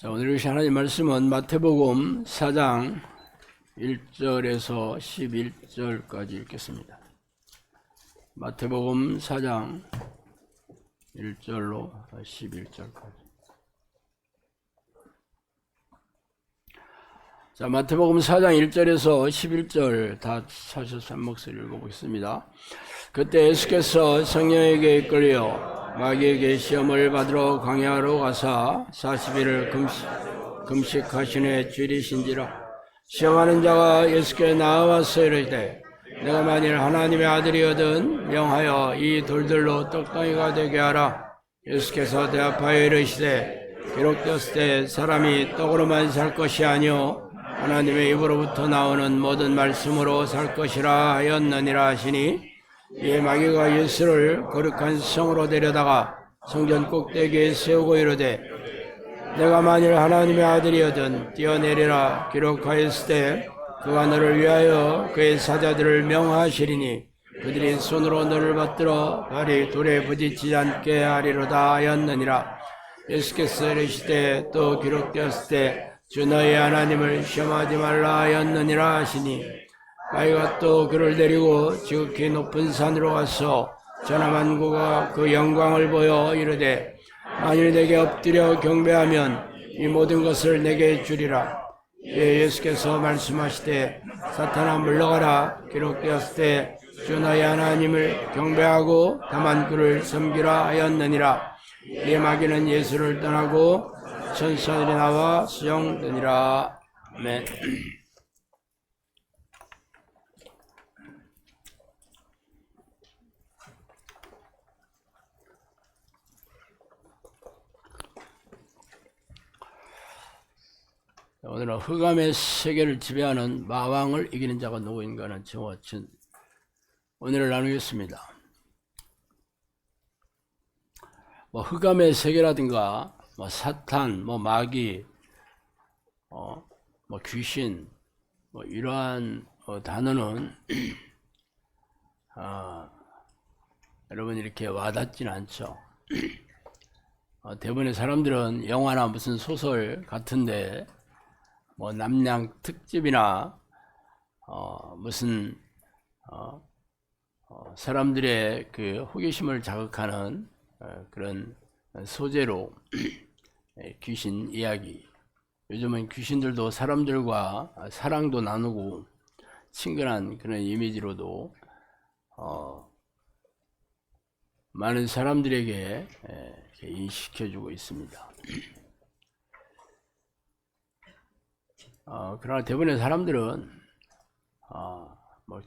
자, 오늘 하나님 말씀은 마태복음 4장 1절에서 11절까지 읽겠습니다. 마태복음 4장 1절로 11절까지. 자, 마태복음 4장 1절에서 11절 다 사셔서 한 목소리 읽어보겠습니다. 그때 예수께서 성령에게 이끌려 마귀에게 시험을 받으러 광야로 가사 40일을 금식하시네 줄이신지라. 시험하는 자가 예수께 나와서 이르되 내가 만일 하나님의 아들이거든 명하여 이 돌들로 떡덩이가 되게 하라. 예수께서 대답하여 이르시되 기록되었을 때 사람이 떡으로만 살 것이 아니요 하나님의 입으로부터 나오는 모든 말씀으로 살 것이라 하였느니라 하시니, 이에 마귀가 예수를 거룩한 성으로 데려다가 성전 꼭대기에 세우고 이르되 내가 만일 하나님의 아들이거든 뛰어내리라. 기록하였을 때 그가 너를 위하여 그의 사자들을 명하시리니 그들이 손으로 너를 받들어 발이 돌에 부딪히지 않게 하리로다 하였느니라. 예수께서 이르시되 또 기록되었을 때 주 너희 하나님을 시험하지 말라 하였느니라 하시니, 마귀가 또 그를 데리고 지극히 높은 산으로 가서 전하만구가 그 영광을 보여 이르되 만일 내게 엎드려 경배하면 이 모든 것을 내게 주리라. 예, 예수께서 말씀하시되 사탄아 물러가라. 기록되었을 때 주 너희 하나님을 경배하고 다만 그를 섬기라 하였느니라. 이에 마귀는 예수를 떠나고 천사들이 나와 수용되니라. 아멘. 오늘은 흑암의 세계를 지배하는 마왕을 이기는 자가 누구인가는 제목으로 오늘을 나누겠습니다. 흑암의 세계라든가 사탄, 마귀, 귀신, 이러한 단어는 여러분 이렇게 와닿지는 않죠. 대부분의 사람들은 영화나 무슨 소설 같은데 남양 특집이나 무슨 사람들의 그 호기심을 자극하는 그런 소재로 귀신 이야기, 요즘은 귀신들도 사람들과 사랑도 나누고 친근한 그런 이미지로도 많은 사람들에게 인식해주고 있습니다. 그러나 대부분의 사람들은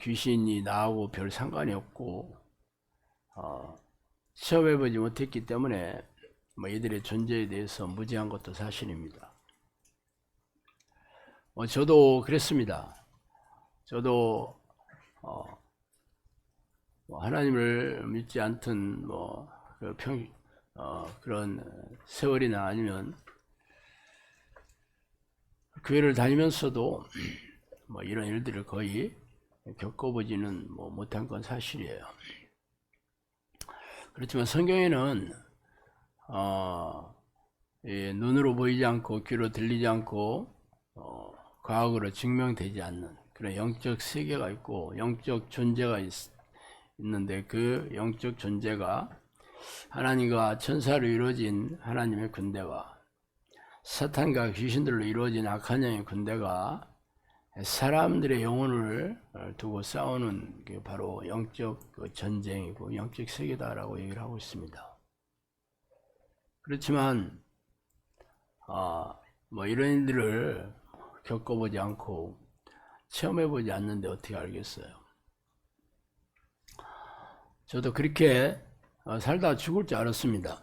귀신이 나하고 별 상관이 없고 체험해보지 못했기 때문에 이들의 존재에 대해서 무지한 것도 사실입니다. 저도 그랬습니다. 저도 하나님을 믿지 않던 그런 세월이나 아니면 교회를 다니면서도 이런 일들을 거의 겪어보지는 못한 건 사실이에요. 그렇지만 성경에는 눈으로 보이지 않고 귀로 들리지 않고 과학으로 증명되지 않는 그런 영적 세계가 있고 영적 존재가 있는데, 그 영적 존재가 하나님과 천사로 이루어진 하나님의 군대와 사탄과 귀신들로 이루어진 악한 영의 군대가 사람들의 영혼을 두고 싸우는 게 바로 영적 전쟁이고 영적 세계다라고 얘기를 하고 있습니다. 그렇지만 이런 일들을 겪어보지 않고 체험해보지 않는데 어떻게 알겠어요? 저도 그렇게 살다 죽을 줄 알았습니다.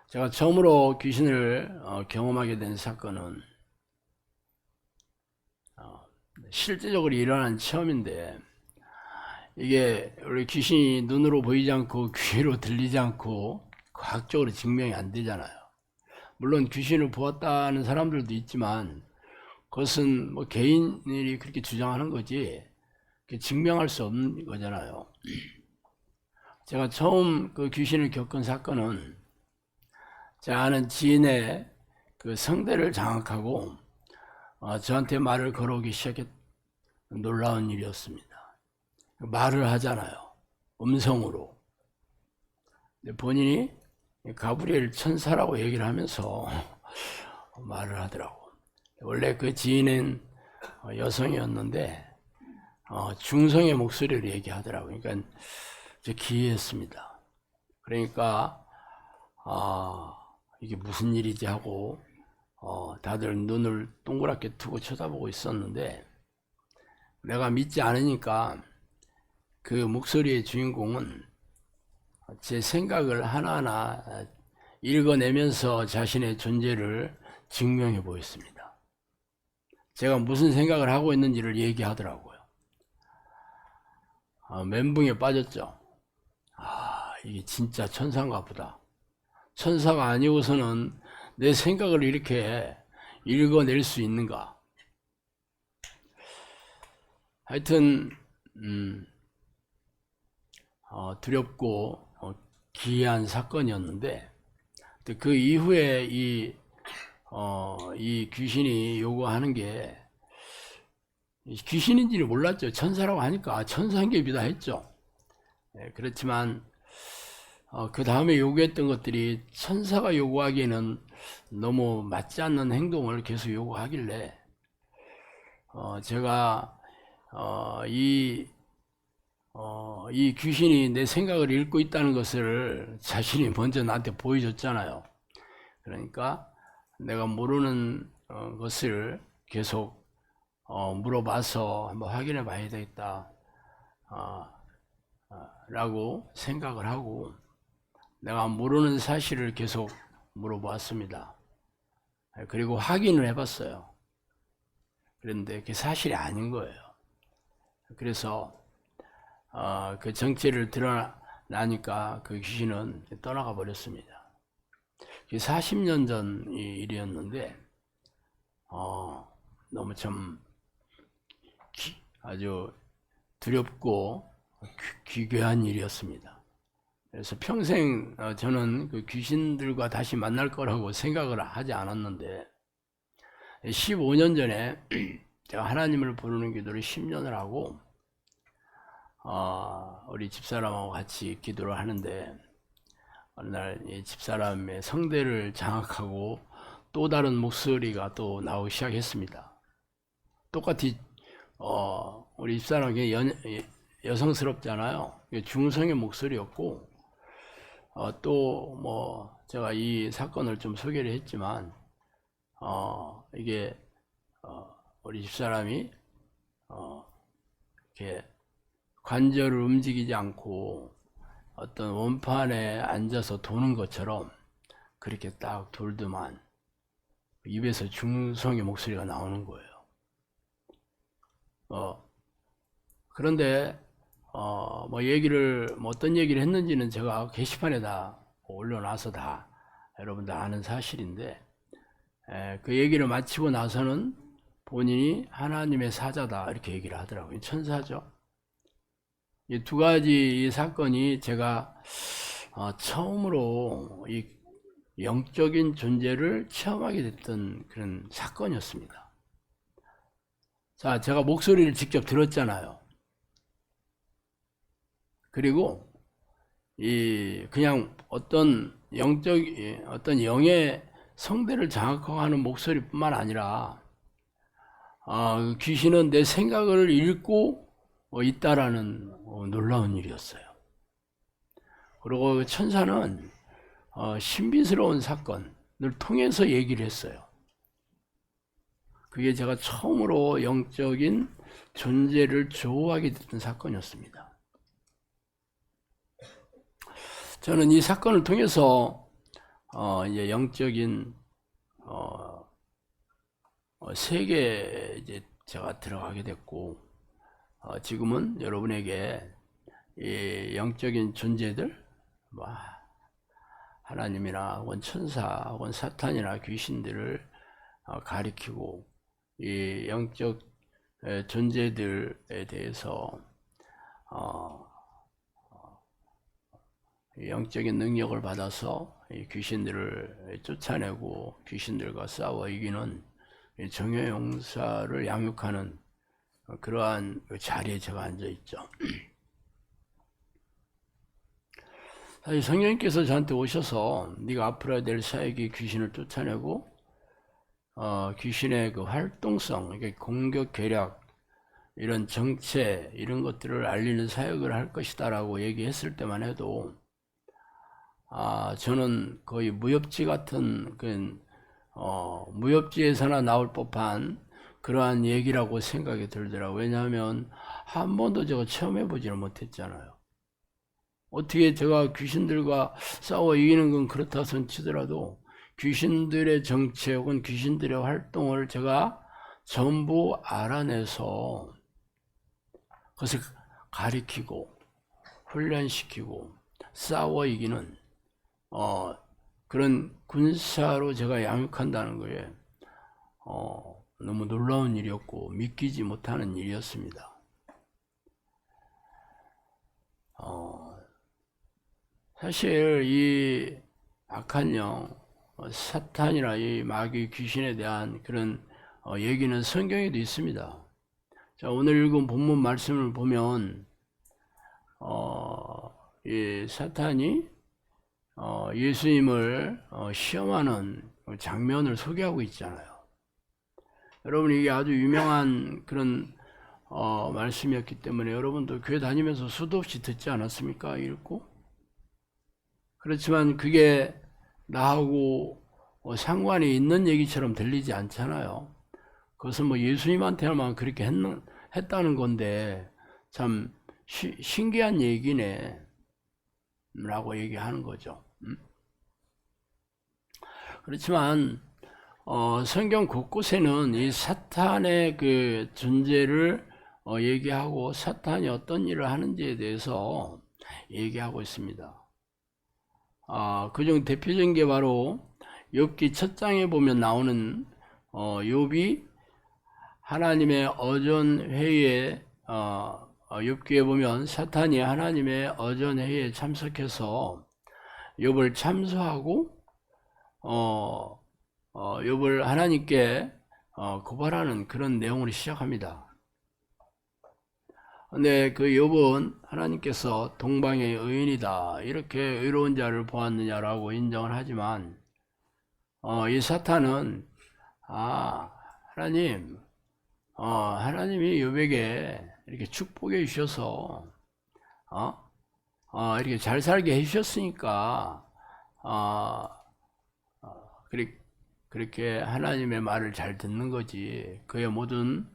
제가 처음으로 귀신을 경험하게 된 사건은 실제적으로 일어난 체험인데, 이게 우리 귀신이 눈으로 보이지 않고 귀로 들리지 않고 과학적으로 증명이 안 되잖아요. 물론 귀신을 보았다는 사람들도 있지만 그것은 개인이 그렇게 주장하는 거지 증명할 수 없는 거잖아요. 제가 처음 그 귀신을 겪은 사건은, 제가 아는 지인의 그 성대를 장악하고 저한테 말을 걸어오기 시작했. 놀라운 일이었습니다. 말을 하잖아요. 음성으로. 본인이 가브리엘 천사라고 얘기를 하면서 말을 하더라고. 원래 그 지인은 여성이었는데 중성의 목소리를 얘기하더라고. 그러니까 기이했습니다. 그러니까 이게 무슨 일이지 하고 다들 눈을 동그랗게 뜨고 쳐다보고 있었는데, 내가 믿지 않으니까 그 목소리의 주인공은 제 생각을 하나하나 읽어내면서 자신의 존재를 증명해 보였습니다. 제가 무슨 생각을 하고 있는지를 얘기하더라고요. 멘붕에 빠졌죠. 이게 진짜 천사인가 보다. 천사가 아니고서는 내 생각을 이렇게 읽어낼 수 있는가. 하여튼 두렵고 기이한 사건이었는데, 그 이후에 이 귀신이 요구하는 게 귀신인지를 몰랐죠. 천사라고 하니까 천사인 게 비다 했죠. 그렇지만 그 다음에 요구했던 것들이 천사가 요구하기에는 너무 맞지 않는 행동을 계속 요구하길래 제가 이 귀신이 내 생각을 읽고 있다는 것을 자신이 먼저 나한테 보여줬잖아요. 그러니까 내가 모르는 것을 계속 물어봐서 한번 확인해 봐야 되겠다 라고 생각을 하고, 내가 모르는 사실을 계속 물어보았습니다. 그리고 확인을 해봤어요. 그런데 그게 사실이 아닌 거예요. 그래서 그 정체를 드러나니까 그 귀신은 떠나가 버렸습니다. 40년 전 일이었는데 너무 참 아주 두렵고 기괴한 일이었습니다. 그래서 평생 저는 그 귀신들과 다시 만날 거라고 생각을 하지 않았는데, 15년 전에 제가 하나님을 부르는 기도를 10년을 하고 우리 집사람하고 같이 기도를 하는데, 어느 날 이 집사람의 성대를 장악하고 또 다른 목소리가 또 나오기 시작했습니다. 똑같이 우리 집사람이 여성스럽잖아요. 중성의 목소리였고, 또 뭐 제가 이 사건을 좀 소개를 했지만 이게 우리 집사람이 이렇게 관절을 움직이지 않고 어떤 원판에 앉아서 도는 것처럼 그렇게 딱 돌더만 입에서 중성의 목소리가 나오는 거예요. 그런데 뭐 어떤 얘기를 했는지는 제가 게시판에다 올려놔서 다 여러분들 아는 사실인데, 그 얘기를 마치고 나서는 본인이 하나님의 사자다 이렇게 얘기를 하더라고요. 천사죠. 이 두 가지 이 사건이 제가 처음으로 이 영적인 존재를 체험하게 됐던 그런 사건이었습니다. 자, 제가 목소리를 직접 들었잖아요. 그리고 그냥 어떤 영의 성대를 장악하고 하는 목소리뿐만 아니라 귀신은 내 생각을 읽고 있다라는 놀라운 일이었어요. 그리고 천사는 신비스러운 사건을 통해서 얘기를 했어요. 그게 제가 처음으로 영적인 존재를 조우하게 됐던 사건이었습니다. 저는 이 사건을 통해서 이제 영적인 세계에 이제 제가 들어가게 됐고, 지금은 여러분에게 이 영적인 존재들, 뭐 하나님이나 혹은 천사 혹은 사탄이나 귀신들을 가리키고 이 영적 존재들에 대해서 영적인 능력을 받아서 이 귀신들을 쫓아내고 귀신들과 싸워 이기는 정예용사를 양육하는 그러한 자리에 제가 앉아 있죠. 사실 성령님께서 저한테 오셔서 네가 앞으로 해야 될 사역이 귀신을 쫓아내고 귀신의 그 활동성, 그러니까 공격 계략, 이런 정체 이런 것들을 알리는 사역을 할 것이다라고 얘기했을 때만 해도 저는 거의 무협지 같은 무협지에서나 나올 법한 그러한 얘기라고 생각이 들더라고요. 왜냐하면 한 번도 제가 체험해 보지를 못했잖아요. 어떻게 제가 귀신들과 싸워 이기는 건 그렇다 손 치더라도 귀신들의 정체 혹은 귀신들의 활동을 제가 전부 알아내서 그것을 가리키고 훈련시키고 싸워 이기는 그런 군사로 제가 양육한다는 거에 너무 놀라운 일이었고 믿기지 못하는 일이었습니다. 사실 이 악한 영, 사탄이나 이 마귀 귀신에 대한 그런 얘기는 성경에도 있습니다. 자, 오늘 읽은 본문 말씀을 보면 이 사탄이 예수님을 시험하는 장면을 소개하고 있잖아요. 여러분, 이게 아주 유명한 그런 말씀이었기 때문에 여러분도 교회 다니면서 수도 없이 듣지 않았습니까? 읽고. 그렇지만 그게 나하고 상관이 있는 얘기처럼 들리지 않잖아요. 그것은 뭐 예수님한테만 그렇게 했다는 건데 참 신기한 얘기네 라고 얘기하는 거죠. 그렇지만 성경 곳곳에는 이 사탄의 그 존재를 얘기하고 사탄이 어떤 일을 하는지에 대해서 얘기하고 있습니다. 그중 대표적인 게 바로 욥기 첫 장에 보면 나오는 욥이 하나님의 어전회의에 욥기에 보면 사탄이 하나님의 어전회의에 참석해서 욥을 참소하고 욥을 하나님께 고발하는 그런 내용으로 시작합니다. 근데 그 욥은 하나님께서 동방의 의인이다 이렇게 의로운 자를 보았느냐라고 인정을 하지만 이 사탄은 하나님 하나님이 욥에게 이렇게 축복해 주셔서 이렇게 잘 살게 해 주셨으니까 그렇게 하나님의 말을 잘 듣는 거지 그의 모든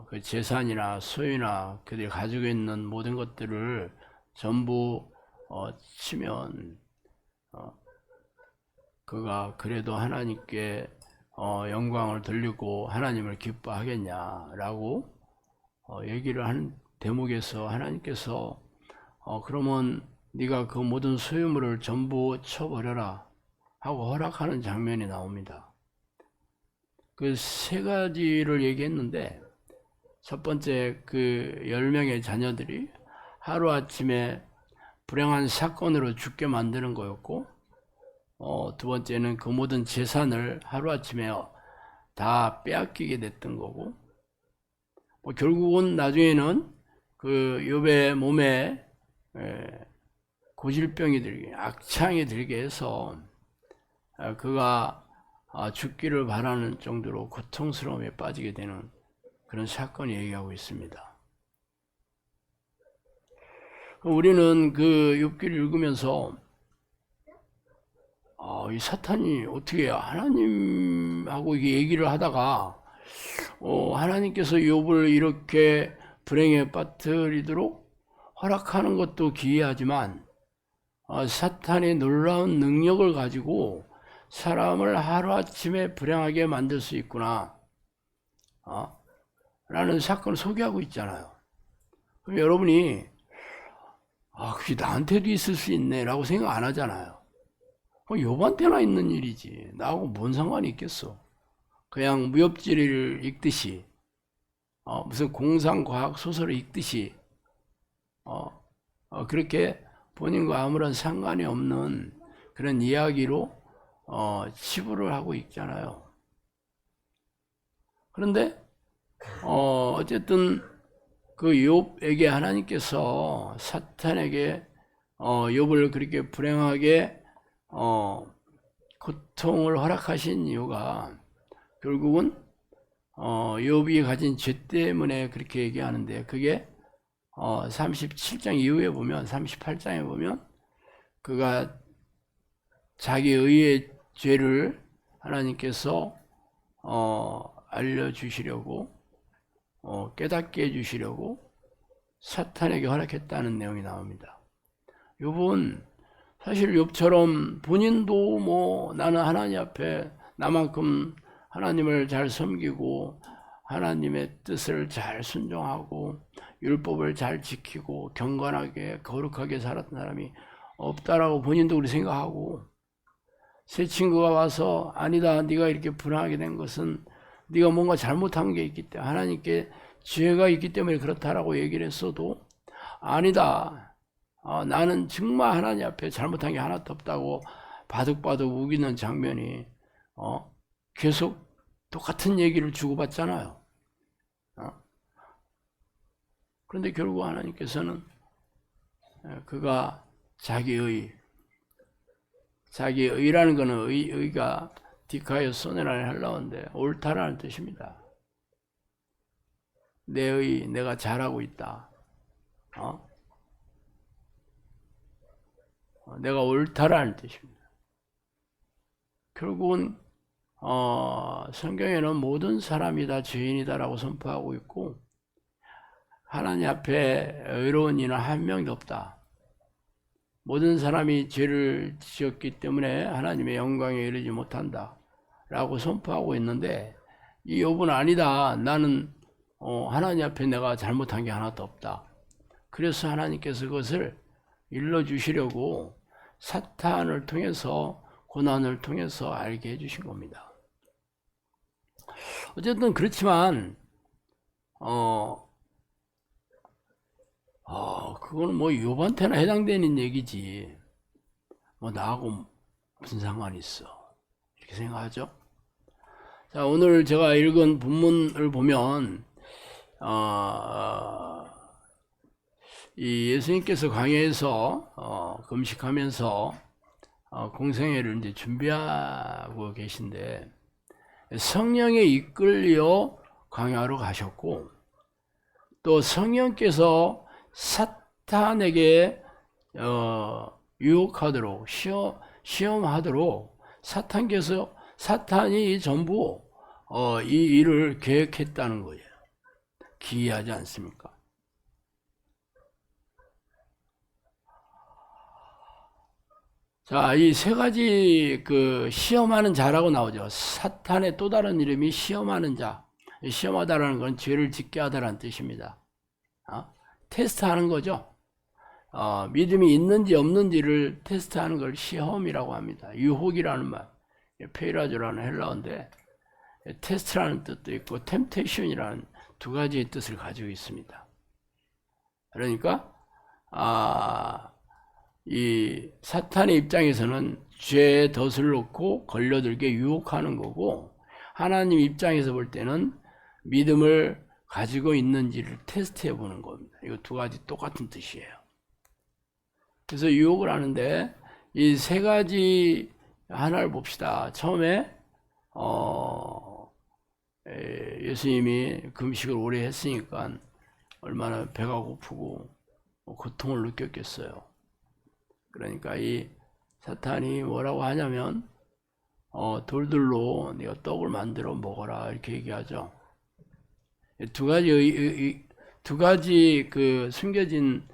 그 재산이나 소유나 그들이 가지고 있는 모든 것들을 전부 치면 그가 그래도 하나님께 영광을 돌리고 하나님을 기뻐하겠냐라고 얘기를 하는 대목에서 하나님께서 그러면 네가 그 모든 소유물을 전부 쳐버려라 하고 허락하는 장면이 나옵니다. 그 세 가지를 얘기했는데 첫 번째 그 10명의 자녀들이 하루아침에 불행한 사건으로 죽게 만드는 거였고 두 번째는 그 모든 재산을 하루아침에 다 빼앗기게 됐던 거고 결국은 나중에는 그 욥의 몸에 고질병이 들게 악창이 들게 해서 그가 죽기를 바라는 정도로 고통스러움에 빠지게 되는 그런 사건을 얘기하고 있습니다. 우리는 그 욥기를 읽으면서 이 사탄이 어떻게 하나님하고 이게 얘기를 하다가 하나님께서 욥을 이렇게 불행에 빠뜨리도록 허락하는 것도 기이하지만 사탄이 놀라운 능력을 가지고 사람을 하루아침에 불행하게 만들 수 있구나 라는 사건을 소개하고 있잖아요. 그럼 여러분이 그게 나한테도 있을 수 있네 라고 생각 안 하잖아요. 욥한테나 있는 일이지 나하고 뭔 상관이 있겠어. 그냥 무협지를 읽듯이 무슨 공상과학 소설을 읽듯이 그렇게 본인과 아무런 상관이 없는 그런 이야기로 치부를 하고 있잖아요. 그런데 어쨌든 그 욥에게 하나님께서 사탄에게 욥을 그렇게 불행하게 고통을 허락하신 이유가 결국은 욥이 가진 죄 때문에 그렇게 얘기하는데, 그게 37장 이후에 보면, 38장에 보면 그가 자기 의의 죄를 하나님께서 알려주시려고 깨닫게 해주시려고 사탄에게 허락했다는 내용이 나옵니다. 욥은 사실 욥처럼 본인도 뭐 나는 하나님 앞에 나만큼 하나님을 잘 섬기고 하나님의 뜻을 잘 순종하고 율법을 잘 지키고 경건하게 거룩하게 살았던 사람이 없다라고 본인도 그렇게 생각하고, 새 친구가 와서 아니다, 네가 이렇게 불행하게 된 것은 네가 뭔가 잘못한 게 있기 때문에, 하나님께 죄가 있기 때문에 그렇다라고 얘기를 했어도 아니다, 나는 정말 하나님 앞에 잘못한 게 하나도 없다고 바득바득 우기는 장면이 계속 똑같은 얘기를 주고받잖아요. 그런데 결국 하나님께서는 그가 자기의라는 것은 의가 디카이오 소네라는 헬라어인데 옳다라는 뜻입니다. 내 의, 내가 잘하고 있다. 내가 옳다라는 뜻입니다. 결국은 성경에는 모든 사람이 다 죄인이다라고 선포하고 있고, 하나님 앞에 의로운 이는 한 명도 없다. 모든 사람이 죄를 지었기 때문에 하나님의 영광에 이르지 못한다 라고 선포하고 있는데, 이 욥은 아니다, 나는 하나님 앞에 내가 잘못한 게 하나도 없다. 그래서 하나님께서 그것을 일러주시려고 사탄을 통해서, 고난을 통해서 알게 해주신 겁니다. 어쨌든 그렇지만 그거는 뭐 욥한테나 해당되는 얘기지, 뭐 나하고 무슨 상관이 있어, 이렇게 생각하죠. 자, 오늘 제가 읽은 본문을 보면 이 예수님께서 광야에서 금식하면서 공생애를 이제 준비하고 계신데, 성령에 이끌려 광야로 가셨고, 또 성령께서 사탄에게 유혹하도록 시험하도록 사탄이 전부 이 일을 계획했다는 거예요. 기이하지 않습니까? 자, 이 세 가지 그 시험하는 자라고 나오죠. 사탄의 또 다른 이름이 시험하는 자. 시험하다라는 건 죄를 짓게 하다라는 뜻입니다. 테스트하는 거죠. 믿음이 있는지 없는지를 테스트하는 걸 시험이라고 합니다. 유혹이라는 말, 페이라조라는 헬라어인데 테스트라는 뜻도 있고 템테이션이라는 두 가지의 뜻을 가지고 있습니다. 그러니까 이 사탄의 입장에서는 죄의 덫을 놓고 걸려들게 유혹하는 거고, 하나님 입장에서 볼 때는 믿음을 가지고 있는지를 테스트해 보는 겁니다. 이거 두 가지 똑같은 뜻이에요. 그래서 유혹을 하는데 이 세 가지 하나를 봅시다. 처음에 예수님이 금식을 오래 했으니까 얼마나 배가 고프고 고통을 느꼈겠어요. 그러니까 이 사탄이 뭐라고 하냐면 돌들로 네가 떡을 만들어 먹어라 이렇게 얘기하죠. 두 가지 그 숨겨진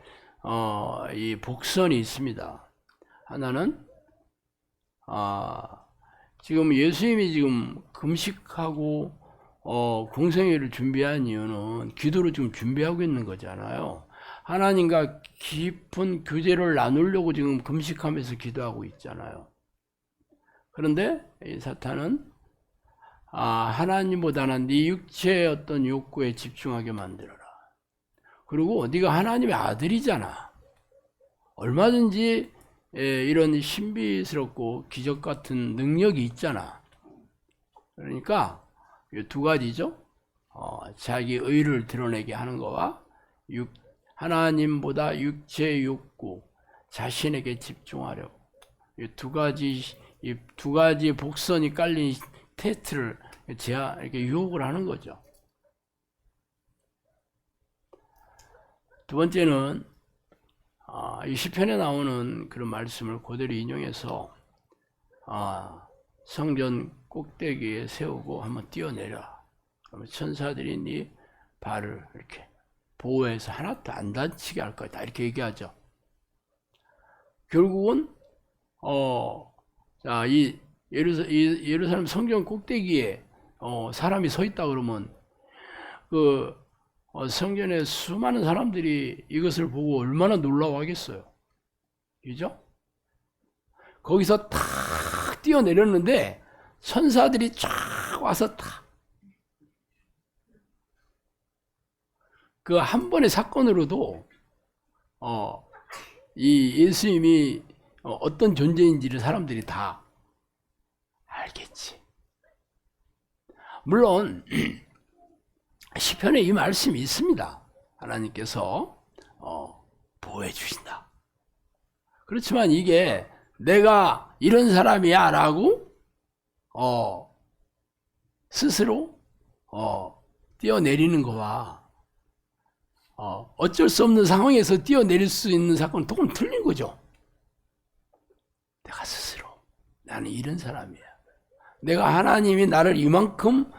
이 복선이 있습니다. 하나는 지금 예수님이 지금 금식하고 공생애를 준비한 이유는 기도를 지금 준비하고 있는 거잖아요. 하나님과 깊은 교제를 나누려고 지금 금식하면서 기도하고 있잖아요. 그런데 이 사탄은 하나님보다는 네 육체의 어떤 욕구에 집중하게 만들어라. 그리고 네가 하나님의 아들이잖아. 얼마든지 이런 신비스럽고 기적 같은 능력이 있잖아. 그러니까 이 두 가지죠. 자기 의를 드러내게 하는 거와 하나님보다 육체 욕구, 자신에게 집중하려고. 이 두 가지 복선이 깔린 테스트를 이렇게 유혹을 하는 거죠. 두 번째는 이 시편에 나오는 그런 말씀을 그대로 인용해서 성전 꼭대기에 세우고 한번 뛰어내라. 그러면 천사들이 네 발을 이렇게 보호해서 하나도 안 다치게 할 거다. 이렇게 얘기하죠. 결국은 이 예루살렘 성전 꼭대기에 사람이 서 있다 그러면 그 성전에 수많은 사람들이 이것을 보고 얼마나 놀라워하겠어요. 그죠? 거기서 탁 뛰어내렸는데 천사들이 쫙 와서 탁 그 한 번의 사건으로도 이 예수님이 어떤 존재인지를 사람들이 다 알겠지. 물론 시편에 이 말씀이 있습니다. 하나님께서 보호해 주신다. 그렇지만 이게 내가 이런 사람이야 라고 스스로 뛰어내리는 거와 어쩔 수 없는 상황에서 뛰어내릴 수 있는 사건은 조금 틀린 거죠. 내가 스스로 나는 이런 사람이야. 내가 하나님이 나를 이만큼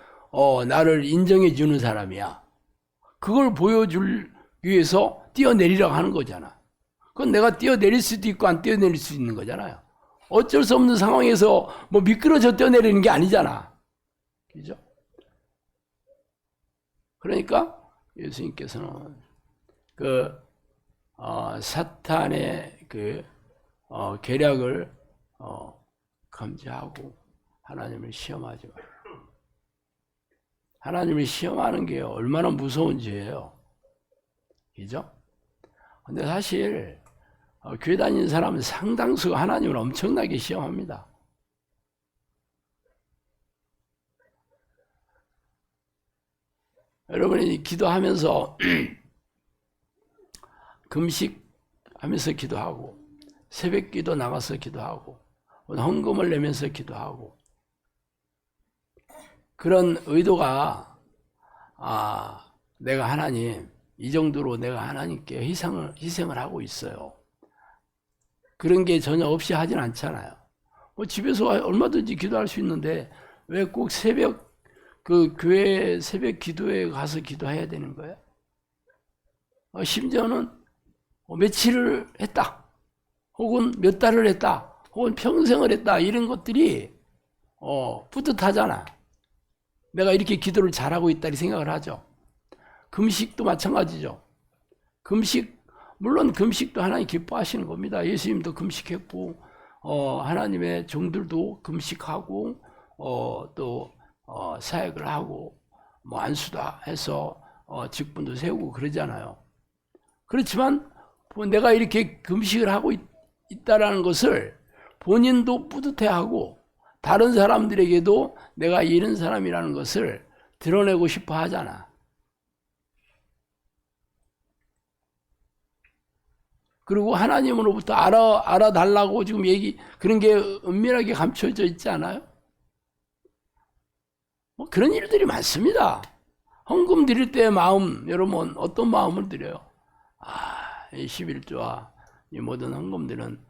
나를 인정해 주는 사람이야. 그걸 보여줄 위해서 뛰어내리라고 하는 거잖아. 그건 내가 뛰어내릴 수도 있고 안 뛰어내릴 수 있는 거잖아요. 어쩔 수 없는 상황에서 뭐 미끄러져 뛰어내리는 게 아니잖아. 그죠? 그러니까 예수님께서는 사탄의 계략을 감지하고 하나님을 시험하지 마라. 하나님을 시험하는 게 얼마나 무서운 죄예요. 그죠? 근데 사실 교회 다니는 사람은 상당수가 하나님을 엄청나게 시험합니다. 여러분이 기도하면서 금식하면서 기도하고 새벽 기도 나가서 기도하고 헌금을 내면서 기도하고 그런 의도가 내가 하나님 이 정도로 내가 하나님께 희생을 하고 있어요. 그런 게 전혀 없이 하진 않잖아요. 집에서 얼마든지 기도할 수 있는데 왜 꼭 새벽 교회 새벽 기도에 가서 기도해야 되는 거예요? 심지어는 며칠을 했다, 혹은 몇 달을 했다, 혹은 평생을 했다 이런 것들이 뿌듯하잖아. 내가 이렇게 기도를 잘하고 있다 이 생각을 하죠. 금식도 마찬가지죠. 물론 금식도 하나님 기뻐하시는 겁니다. 예수님도 금식했고 하나님의 종들도 금식하고 또 사역을 하고 뭐 안수도 해서 직분도 세우고 그러잖아요. 그렇지만 내가 이렇게 금식을 하고 있다라는 것을 본인도 뿌듯해하고 다른 사람들에게도 내가 이런 사람이라는 것을 드러내고 싶어 하잖아. 그리고 하나님으로부터 알아달라고 지금 그런 게 은밀하게 감춰져 있지 않아요? 뭐 그런 일들이 많습니다. 헌금 드릴 때의 마음, 여러분 어떤 마음을 드려요? 이 11조와 이 모든 헌금들은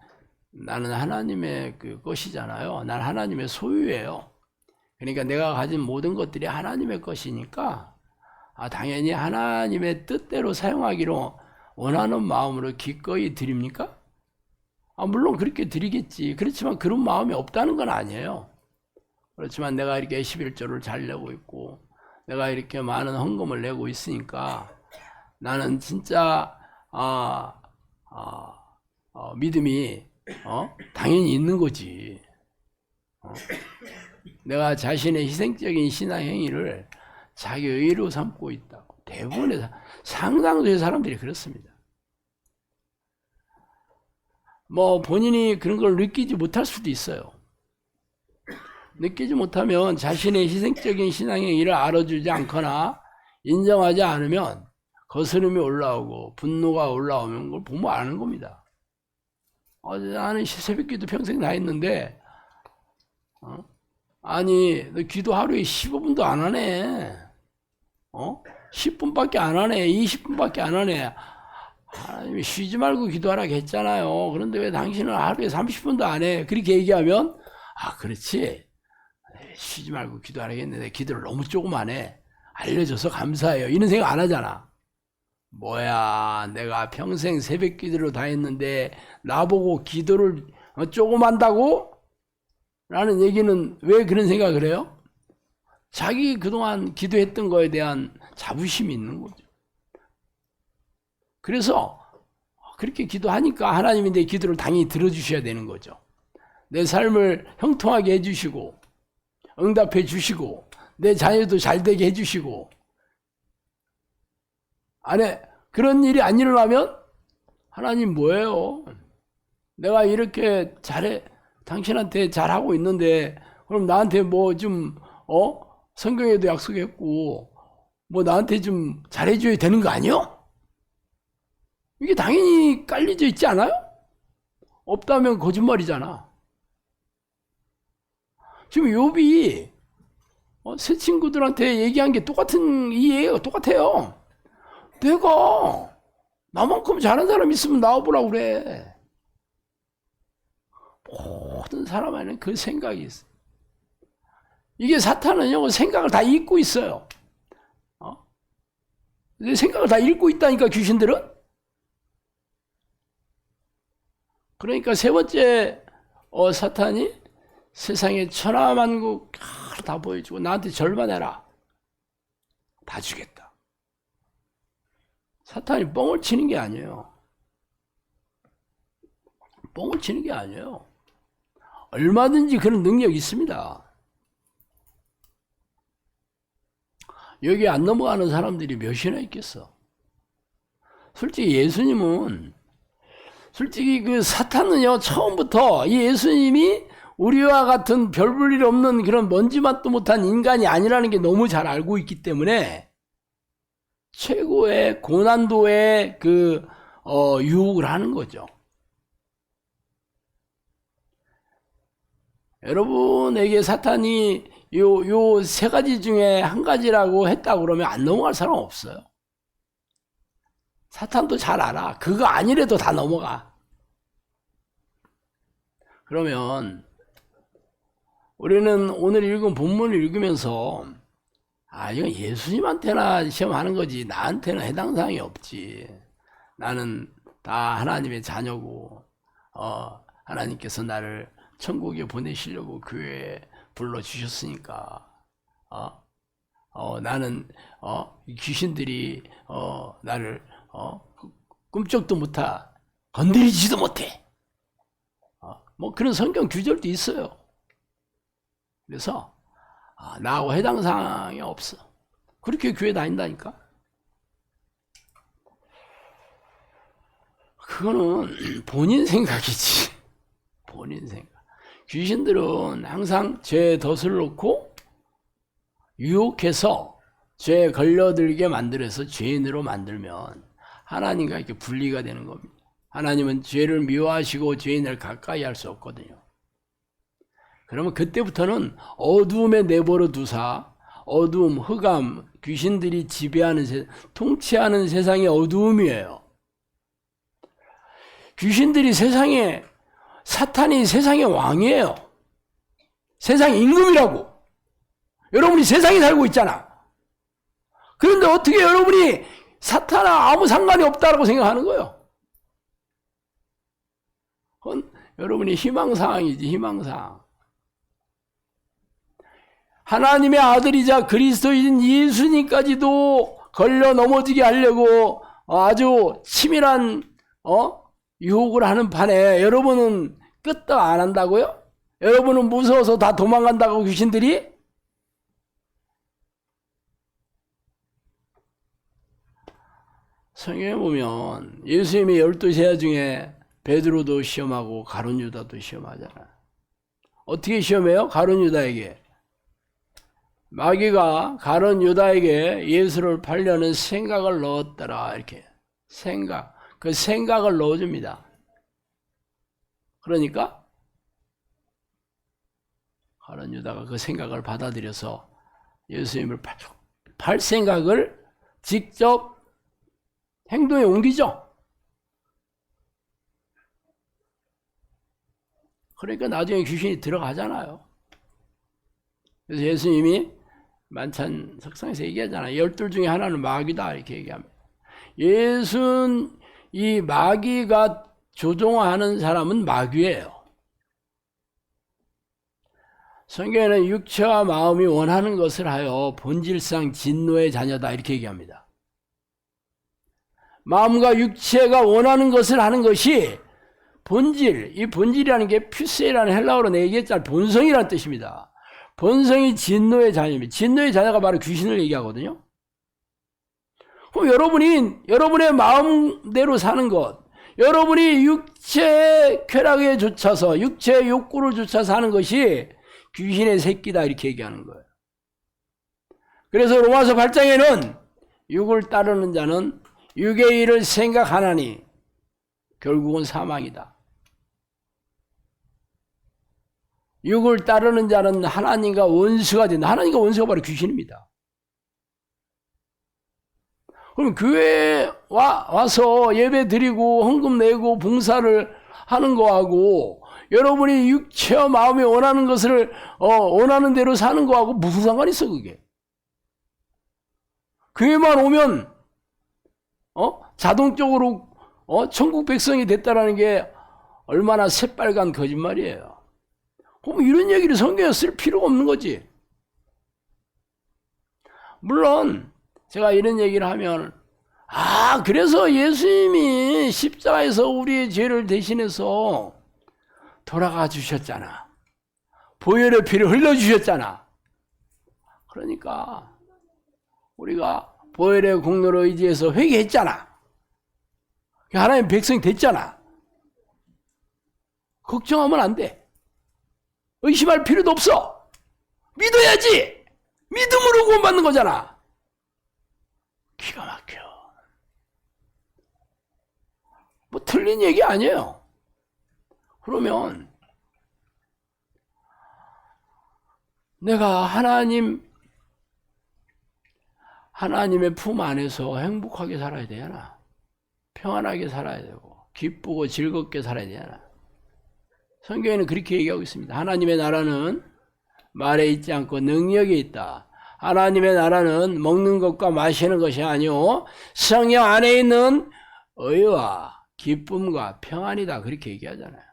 나는 하나님의 것이잖아요. 난 하나님의 소유예요. 그러니까 내가 가진 모든 것들이 하나님의 것이니까 당연히 하나님의 뜻대로 사용하기로 원하는 마음으로 기꺼이 드립니까? 물론 그렇게 드리겠지. 그렇지만 그런 마음이 없다는 건 아니에요. 그렇지만 내가 이렇게 11조를 잘 내고 있고 내가 이렇게 많은 헌금을 내고 있으니까 나는 진짜 믿음이 당연히 있는 거지. 내가 자신의 희생적인 신앙 행위를 자기 의로 삼고 있다고. 대부분의 상당수의 사람들이 그렇습니다. 뭐 본인이 그런 걸 느끼지 못할 수도 있어요. 느끼지 못하면 자신의 희생적인 신앙의 일을 알아주지 않거나 인정하지 않으면 거스름이 올라오고 분노가 올라오면 그걸 보면 아는 겁니다. 나는 새벽기도 평생 다 했는데 아니 너 기도 하루에 15분도 안 하네. 10분밖에 안 하네. 20분밖에 안 하네. 하나님이 쉬지 말고 기도하라고 했잖아요. 그런데 왜 당신은 하루에 30분도 안 해? 그렇게 얘기하면 그렇지. 쉬지 말고 기도하라고 했는데 기도를 너무 조금 안 해. 알려줘서 감사해요. 이런 생각 안 하잖아. 뭐야, 내가 평생 새벽 기도를 다 했는데 나보고 기도를 조금 한다고? 라는 얘기는 왜 그런 생각을 해요? 자기 그동안 기도했던 거에 대한 자부심이 있는 거죠. 그래서 그렇게 기도하니까 하나님이 내 기도를 당연히 들어주셔야 되는 거죠. 내 삶을 형통하게 해주시고 응답해 주시고 내 자녀도 잘 되게 해주시고 그런 일이 안 일어나면 하나님 뭐예요? 내가 이렇게 잘해 당신한테 잘하고 있는데 그럼 나한테 뭐 좀 성경에도 약속했고 뭐 나한테 좀 잘해줘야 되는 거 아니요? 이게 당연히 깔려져 있지 않아요? 없다면 거짓말이잖아. 지금 욥이 새 친구들한테 얘기한 게 똑같은 이해가 똑같아요. 내가 나만큼 잘하는 사람 있으면 나와보라고 그래. 모든 사람 안에는 그 생각이 있어. 이게 사탄은요 생각을 다 읽고 있어요. 생각을 다 읽고 있다니까 귀신들은. 그러니까 세 번째 사탄이 세상에 천하만국 다 보여주고 나한테 절만 해라. 다 주겠다. 사탄이 뻥을 치는 게 아니에요. 뻥을 치는 게 아니에요. 얼마든지 그런 능력이 있습니다. 여기 안 넘어가는 사람들이 몇이나 있겠어. 솔직히 예수님은 솔직히 그 사탄은요 처음부터 이 예수님이 우리와 같은 별 볼 일 없는 그런 먼지맛도 못한 인간이 아니라는 게 너무 잘 알고 있기 때문에 최고의 고난도의 그 유혹을 하는 거죠. 여러분에게 사탄이 요 세 가지 중에 한 가지라고 했다고 그러면 안 넘어갈 사람 없어요. 사탄도 잘 알아. 그거 아니래도 다 넘어가. 그러면 우리는 오늘 읽은 본문을 읽으면서 이건 예수님한테나 시험하는 거지 나한테는 해당 사항이 없지. 나는 다 하나님의 자녀고 하나님께서 나를 천국에 보내시려고 교회에 불러주셨으니까 나는 귀신들이 나를 꿈쩍도 못하 건드리지도 못해. 뭐 그런 성경 규절도 있어요. 그래서 나하고 해당 사항이 없어. 그렇게 교회 다닌다니까. 그거는 본인 생각이지. 본인 생각. 귀신들은 항상 죄에 덫을 놓고 유혹해서 죄에 걸려들게 만들어서 죄인으로 만들면 하나님과 이렇게 분리가 되는 겁니다. 하나님은 죄를 미워하시고 죄인을 가까이 할 수 없거든요. 그러면 그때부터는 어두움에 내버려 두사 어두움, 흑암, 귀신들이 지배하는 통치하는 세상의 어두움이에요. 귀신들이 사탄이 세상의 왕이에요. 세상 임금이라고. 여러분이 세상에 살고 있잖아. 그런데 어떻게 여러분이 사탄과 아무 상관이 없다고 생각하는 거예요? 그건 여러분이 희망사항이지, 희망사항. 하나님의 아들이자 그리스도인 예수님까지도 걸려 넘어지게 하려고 아주 치밀한 유혹을 하는 판에 여러분은 끄떡 안 한다고요? 여러분은 무서워서 다 도망간다고 귀신들이? 성경에 보면 예수님의 12제자 중에 베드로도 시험하고 가룟 유다도 시험하잖아. 어떻게 시험해요? 가룟 유다에게. 마귀가 가룟 유다에게 예수를 팔려는 생각을 넣었더라. 이렇게. 생각. 그 생각을 넣어줍니다. 그러니까 가룟 유다가 그 생각을 받아들여서 예수님을 팔 생각을 직접 행동에 옮기죠. 그러니까 나중에 귀신이 들어가잖아요. 그래서 예수님이 만찬 석상에서 얘기하잖아요. 12 중에 하나는 마귀다 이렇게 얘기합니다. 예수는 이 마귀가 조종하는 사람은 마귀예요. 성경에는 육체와 마음이 원하는 것을 하여 본질상 진노의 자녀다 이렇게 얘기합니다. 마음과 육체가 원하는 것을 하는 것이 본질, 이 본질이라는 게 퓨세라는 헬라어로 내가 얘기했잖아요. 본성이라는 뜻입니다. 본성이 진노의 자녀입니다. 진노의 자녀가 바로 귀신을 얘기하거든요. 그럼 여러분의 마음대로 사는 것, 여러분이 육체의 쾌락에 쫓아서, 육체의 욕구를 쫓아서 하는 것이 귀신의 새끼다 이렇게 얘기하는 거예요. 그래서 로마서 8장에는 육을 따르는 자는 육의 일을 생각하나니 결국은 사망이다. 육을 따르는 자는 하나님과 원수가 된다. 하나님과 원수가 바로 귀신입니다. 그럼 교회에 와서 예배 드리고 헌금 내고 봉사를 하는 거하고 여러분이 육체와 마음이 원하는 것을 원하는 대로 사는 거하고 무슨 상관이 있어 그게? 교회만 오면 자동적으로 천국 백성이 됐다라는 게 얼마나 새빨간 거짓말이에요. 그럼 이런 얘기를 성경에 쓸 필요가 없는 거지. 물론 제가 이런 얘기를 하면 그래서 예수님이 십자가에서 우리의 죄를 대신해서 돌아가 주셨잖아. 보혈의 피를 흘려주셨잖아. 그러니까 우리가 보혈의 공로로 의지해서 회개했잖아. 하나님 백성이 됐잖아. 걱정하면 안 돼. 의심할 필요도 없어. 믿어야지. 믿음으로 구원받는 거잖아. 기가 막혀. 뭐 틀린 얘기 아니에요. 그러면 내가 하나님의 품 안에서 행복하게 살아야 되잖아. 평안하게 살아야 되고 기쁘고 즐겁게 살아야 되잖아. 성경에는 그렇게 얘기하고 있습니다. 하나님의 나라는 말에 있지 않고 능력이 있다. 하나님의 나라는 먹는 것과 마시는 것이 아니오 성령 안에 있는 의와 기쁨과 평안이다. 그렇게 얘기하잖아요.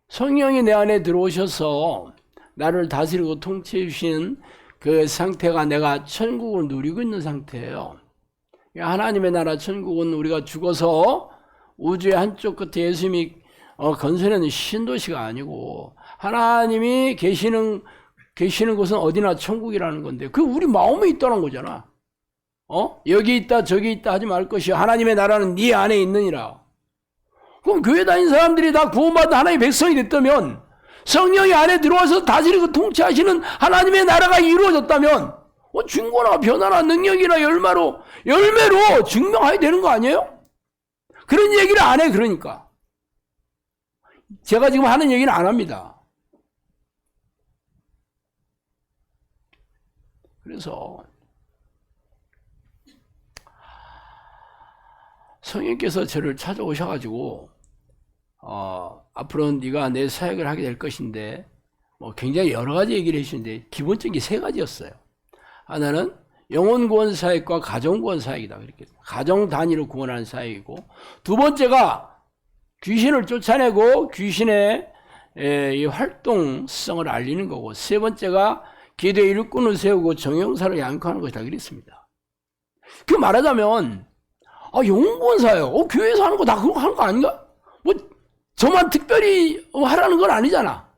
성령이 내 안에 들어오셔서 나를 다스리고 통치해 주신 그 상태가 내가 천국을 누리고 있는 상태예요. 하나님의 나라 천국은 우리가 죽어서 우주의 한쪽 끝에 예수님이 건설하는 신도시가 아니고 하나님이 계시는 곳은 어디나 천국이라는 건데 그 우리 마음에 있다는 거잖아. 여기 있다 저기 있다 하지 말 것이요 하나님의 나라는 네 안에 있느니라. 그럼 교회 다니는 사람들이 다 구원받은 하나님의 백성이 됐다면 성령이 안에 들어와서 다스리고 통치하시는 하나님의 나라가 이루어졌다면 증거나 변화나 능력이나 열매로 증명해야 되는 거 아니에요? 그런 얘기를 안 해. 그러니까 제가 지금 하는 얘기는 안 합니다. 그래서 성령께서 저를 찾아오셔가지고 앞으로 네가 내 사역을 하게 될 것인데 굉장히 여러 가지 얘기를 해주시는데 기본적인 게 세 가지였어요. 하나는 영혼 구원 사역과 가정 구원 사역이다. 그렇게 가정 단위로 구원하는 사역이고 두 번째가 귀신을 쫓아내고 귀신의 이 활동성을 알리는 거고 세 번째가 기도의 일꾼을 세우고 정형사를 양육하는 것이다. 그랬습니다. 그 말하자면 영혼 구원 사역 교회에서 하는 거 다 그런 거 하는 거 아닌가? 저만 특별히 하라는 건 아니잖아.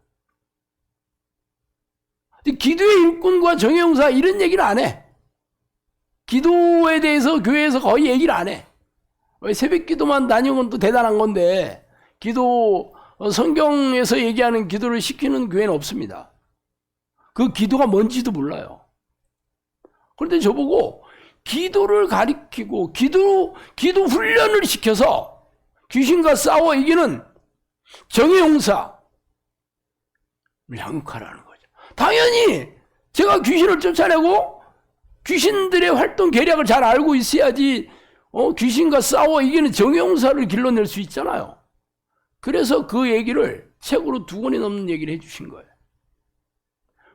기도의 일꾼과 정형사 이런 얘기를 안 해. 기도에 대해서 교회에서 거의 얘기를 안 해. 새벽 기도만 다니는 건 또 대단한 건데 기도 성경에서 얘기하는 기도를 시키는 교회는 없습니다. 그 기도가 뭔지도 몰라요. 그런데 저보고 기도를 가리키고 기도 훈련을 시켜서 귀신과 싸워 이기는 정의용사를 양육하라는 거죠. 당연히 제가 귀신을 쫓아내고 귀신들의 활동 계략을 잘 알고 있어야지 귀신과 싸워 이기는 정의용사를 길러낼 수 있잖아요. 그래서 그 얘기를 책으로 2권이 넘는 얘기를 해주신 거예요.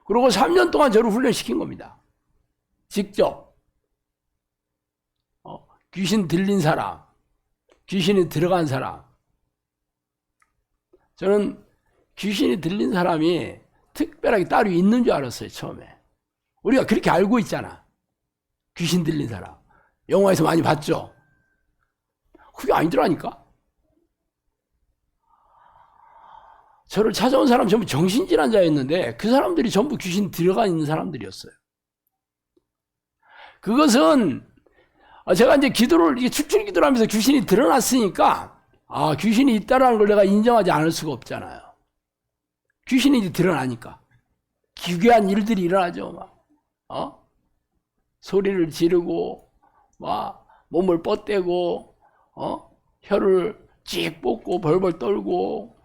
그리고 3년 동안 저를 훈련시킨 겁니다. 직접 귀신 들린 사람, 귀신이 들어간 사람. 저는 귀신이 들린 사람이 특별하게 따로 있는 줄 알았어요, 처음에. 우리가 그렇게 알고 있잖아. 귀신 들린 사람. 영화에서 많이 봤죠? 그게 아니더라니까? 저를 찾아온 사람 전부 정신질환자였는데 그 사람들이 전부 귀신 들어가 있는 사람들이었어요. 그것은 제가 이제 기도를 출출 기도를 하면서 귀신이 드러났으니까 귀신이 있다라는 걸 내가 인정하지 않을 수가 없잖아요. 귀신이 이제 드러나니까 기괴한 일들이 일어나죠. 소리를 지르고 몸을 뻗대고 혀를 찍 뽑고 벌벌 떨고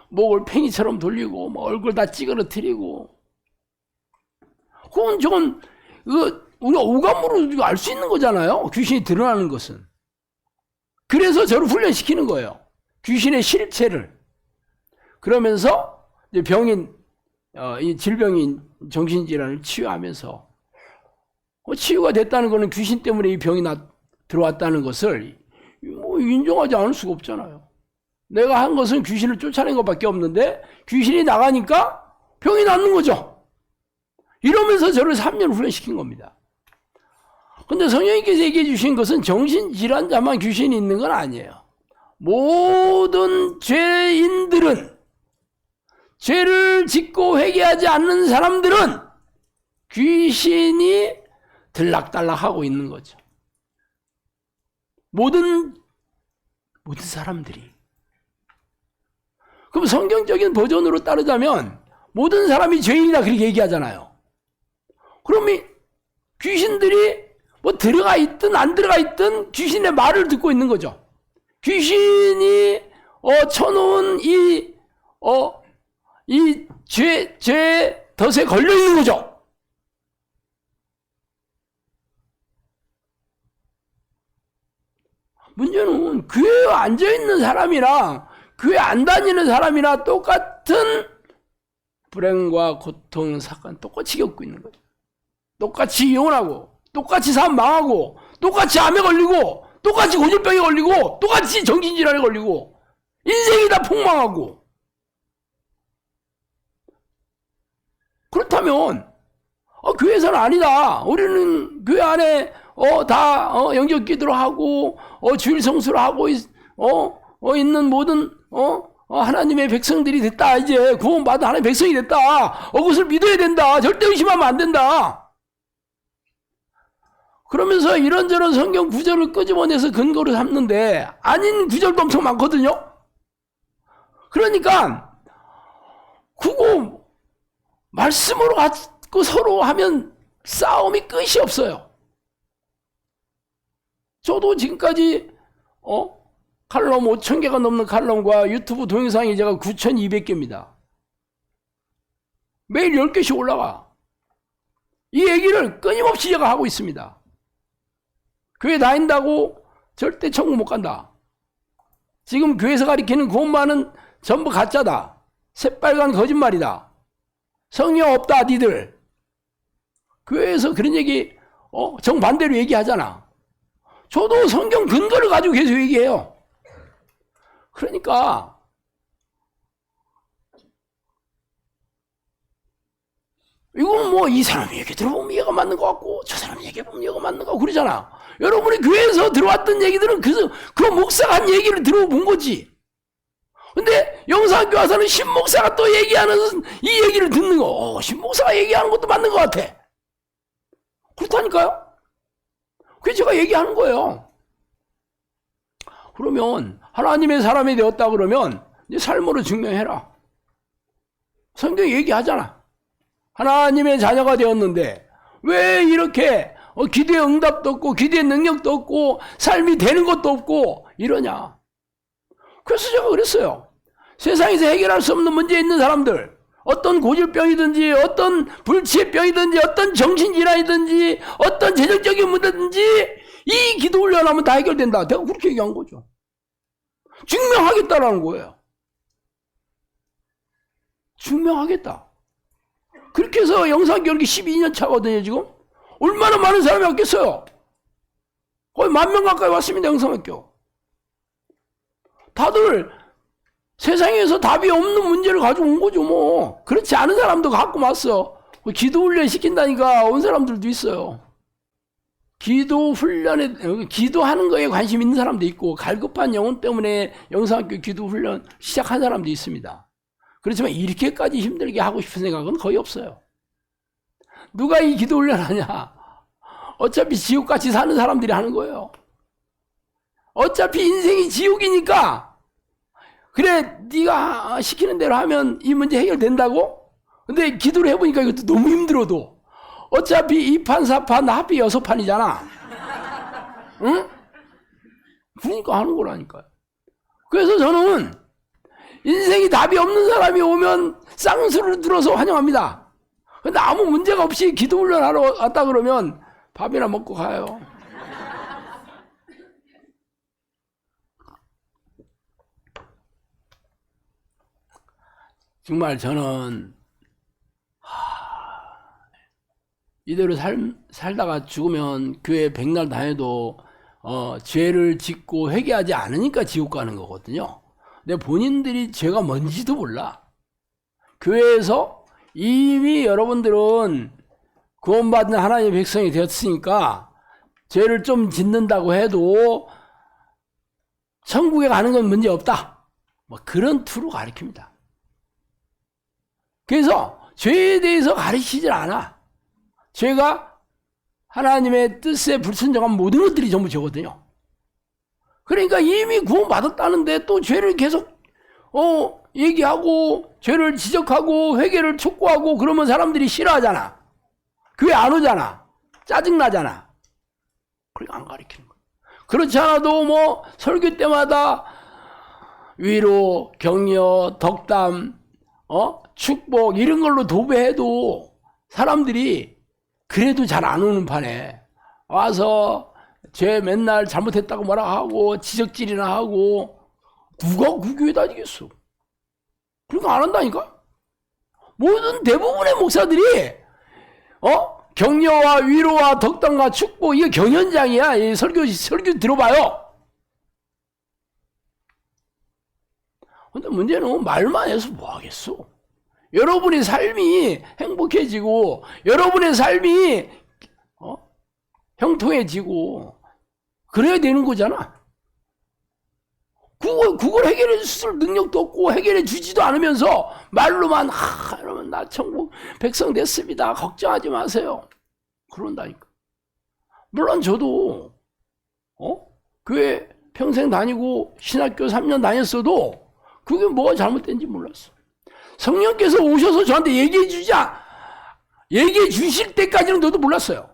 목을 팽이처럼 돌리고 얼굴 다 찌그러뜨리고. 저건 우리가 오감으로 알 수 있는 거잖아요. 귀신이 드러나는 것은. 그래서 저를 훈련시키는 거예요. 귀신의 실체를. 그러면서 이제 이 질병인 정신질환을 치유하면서 치유가 됐다는 것은 귀신 때문에 이 병이 들어왔다는 것을 인정하지 않을 수가 없잖아요. 내가 한 것은 귀신을 쫓아낸 것밖에 없는데 귀신이 나가니까 병이 낫는 거죠. 이러면서 저를 3년 훈련시킨 겁니다. 근데 성령님께서 얘기해 주신 것은 정신질환자만 귀신이 있는 건 아니에요. 모든 죄인들은, 죄를 짓고 회개하지 않는 사람들은 귀신이 들락달락하고 있는 거죠. 모든 사람들이. 그럼 성경적인 버전으로 따르자면 모든 사람이 죄인이다 그렇게 얘기하잖아요. 그러면 귀신들이 들어가 있든 안 들어가 있든 귀신의 말을 듣고 있는 거죠. 귀신이 쳐놓은 이 죄 덫에 걸려 있는 거죠. 문제는 교회에 앉아있는 사람이랑 교회 안 다니는 사람이나 똑같은 불행과 고통, 사건 똑같이 겪고 있는 거죠. 똑같이 이혼하고, 똑같이 삶 망하고, 똑같이 암에 걸리고, 똑같이 고질병에 걸리고, 똑같이 정신질환에 걸리고, 인생이 다 폭망하고. 그렇다면 교회에서는 아니다. 우리는 교회 안에 다 영적 기도를 하고 주일 성수를 하고 있는 모든 하나님의 백성들이 됐다. 이제 구원받은 하나님의 백성이 됐다. 그것을 믿어야 된다. 절대 의심하면 안 된다. 그러면서 이런저런 성경 구절을 끄집어내서 근거를 삼는데 아닌 구절도 엄청 많거든요. 그러니까 그거 말씀으로 갖고 서로 하면 싸움이 끝이 없어요. 저도 지금까지 칼럼 5,000개가 넘는 칼럼과 유튜브 동영상이 제가 9,200개입니다. 매일 10개씩 올라가. 이 얘기를 끊임없이 제가 하고 있습니다. 교회 다닌다고 절대 천국 못 간다. 지금 교회에서 가리키는 구원만은 전부 가짜다. 새빨간 거짓말이다. 성령 없다 니들. 교회에서 그런 얘기 정반대로 얘기하잖아. 저도 성경 근거를 가지고 계속 얘기해요. 그러니까 이건 이 사람 얘기 들어보면 얘가 맞는 것 같고 저 사람 얘기 보면 얘가 맞는 것 같고 그러잖아. 여러분이 교회에서 들어왔던 얘기들은 그 목사가 한 얘기를 들어본 거지. 근데 영상학교 와서는 신목사가 또 얘기하는 이 얘기를 듣는 거. 신목사가 얘기하는 것도 맞는 것 같아. 그렇다니까요. 그게 제가 얘기하는 거예요. 그러면 하나님의 사람이 되었다 그러면 네 삶으로 증명해라. 성경이 얘기하잖아. 하나님의 자녀가 되었는데 왜 이렇게 기도의 응답도 없고 기도의 능력도 없고 삶이 되는 것도 없고 이러냐. 그래서 제가 그랬어요. 세상에서 해결할 수 없는 문제에 있는 사람들, 어떤 고질병이든지 어떤 불치병이든지 어떤 정신질환이든지 어떤 재정적인 문제든지 이 기도 훈련하면 다 해결된다. 내가 그렇게 얘기한 거죠. 증명하겠다라는 거예요. 증명하겠다. 그렇게 해서 영상교육이 12년 차거든요, 지금. 얼마나 많은 사람이 왔겠어요? 거의 10,000명 가까이 왔습니다, 영상학교. 다들 세상에서 답이 없는 문제를 가지고 온 거죠, 뭐. 그렇지 않은 사람도 갖고 왔어. 기도 훈련 시킨다니까 온 사람들도 있어요. 기도 훈련에, 기도하는 거에 관심 있는 사람도 있고, 갈급한 영혼 때문에 영상학교 기도 훈련 시작한 사람도 있습니다. 그렇지만 이렇게까지 힘들게 하고 싶은 생각은 거의 없어요. 누가 이 기도 훈련 하냐? 어차피 지옥같이 사는 사람들이 하는 거예요. 어차피 인생이 지옥이니까 그래 네가 시키는 대로 하면 이 문제 해결된다고? 근데 기도를 해보니까 이것도 너무 힘들어도 어차피 2판 4판 합이 6판이잖아. 응? 그러니까 하는 거라니까요. 그래서 저는 인생이 답이 없는 사람이 오면 쌍수를 들어서 환영합니다. 근데 아무 문제가 없이 기도 훈련하러 왔다 그러면 밥이나 먹고 가요. 정말 저는 이대로 살다가 죽으면 교회 백날 다녀도 죄를 짓고 회개하지 않으니까 지옥 가는 거거든요. 근데 본인들이 죄가 뭔지도 몰라. 교회에서 이미 여러분들은 구원받은 하나님의 백성이 되었으니까 죄를 좀 짓는다고 해도 천국에 가는 건 문제 없다. 뭐 그런 투로 가르칩니다. 그래서 죄에 대해서 가르치질 않아. 죄가 하나님의 뜻에 불순종한 모든 것들이 전부 죄거든요. 그러니까 이미 구원받았다는데 또 죄를 계속 얘기하고 죄를 지적하고 회개를 촉구하고 그러면 사람들이 싫어하잖아. 교회 안 오잖아. 짜증나잖아. 그러니까 안 가르치는 거야. 그렇지 않아도 뭐 설교 때마다 위로, 격려, 덕담, 축복 이런 걸로 도배해도 사람들이 그래도 잘 안 오는 판에 와서 죄 맨날 잘못했다고 뭐라 하고 지적질이나 하고 누가 그 교회 다니겠어. 그러니까 안 한다니까. 모든 대부분의 목사들이 격려와 위로와 덕담과 축복 이게 경연장이야. 이 설교 들어봐요. 근데 문제는 말만 해서 뭐 하겠어. 여러분의 삶이 행복해지고 여러분의 삶이 형통해지고 그래야 되는 거잖아. 그걸 해결해 줄 능력도 없고 해결해 주지도 않으면서 말로만 여러분 나 천국 백성 됐습니다. 걱정하지 마세요. 그런다니까. 물론 저도 교회 평생 다니고 신학교 3년 다녔어도 그게 뭐가 잘못된지 몰랐어. 성령께서 오셔서 저한테 얘기해 주실 때까지는 저도 몰랐어요.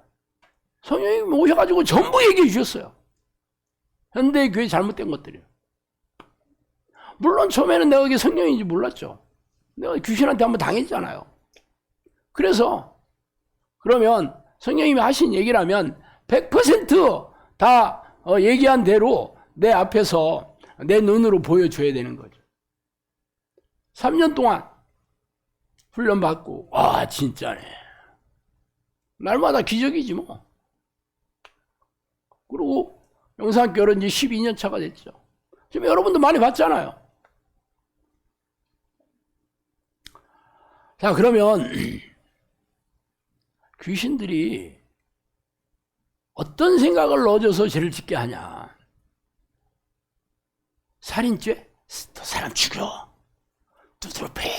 성령이 오셔가지고 전부 얘기해 주셨어요. 현대 교회 잘못된 것들이요. 물론 처음에는 내가 이게 성령인지 몰랐죠. 내가 귀신한테 한번 당했잖아요. 그래서 그러면 성령님이 하신 얘기라면 100%다 얘기한 대로 내 앞에서 내 눈으로 보여줘야 되는 거죠. 3년 동안 훈련받고 진짜네. 날마다 기적이지 뭐. 그리고 영상교회는 이제 12년 차가 됐죠. 지금 여러분도 많이 봤잖아요. 자, 그러면 귀신들이 어떤 생각을 넣어줘서 죄를 짓게 하냐. 살인죄? 또 사람 죽여. 두드려 패.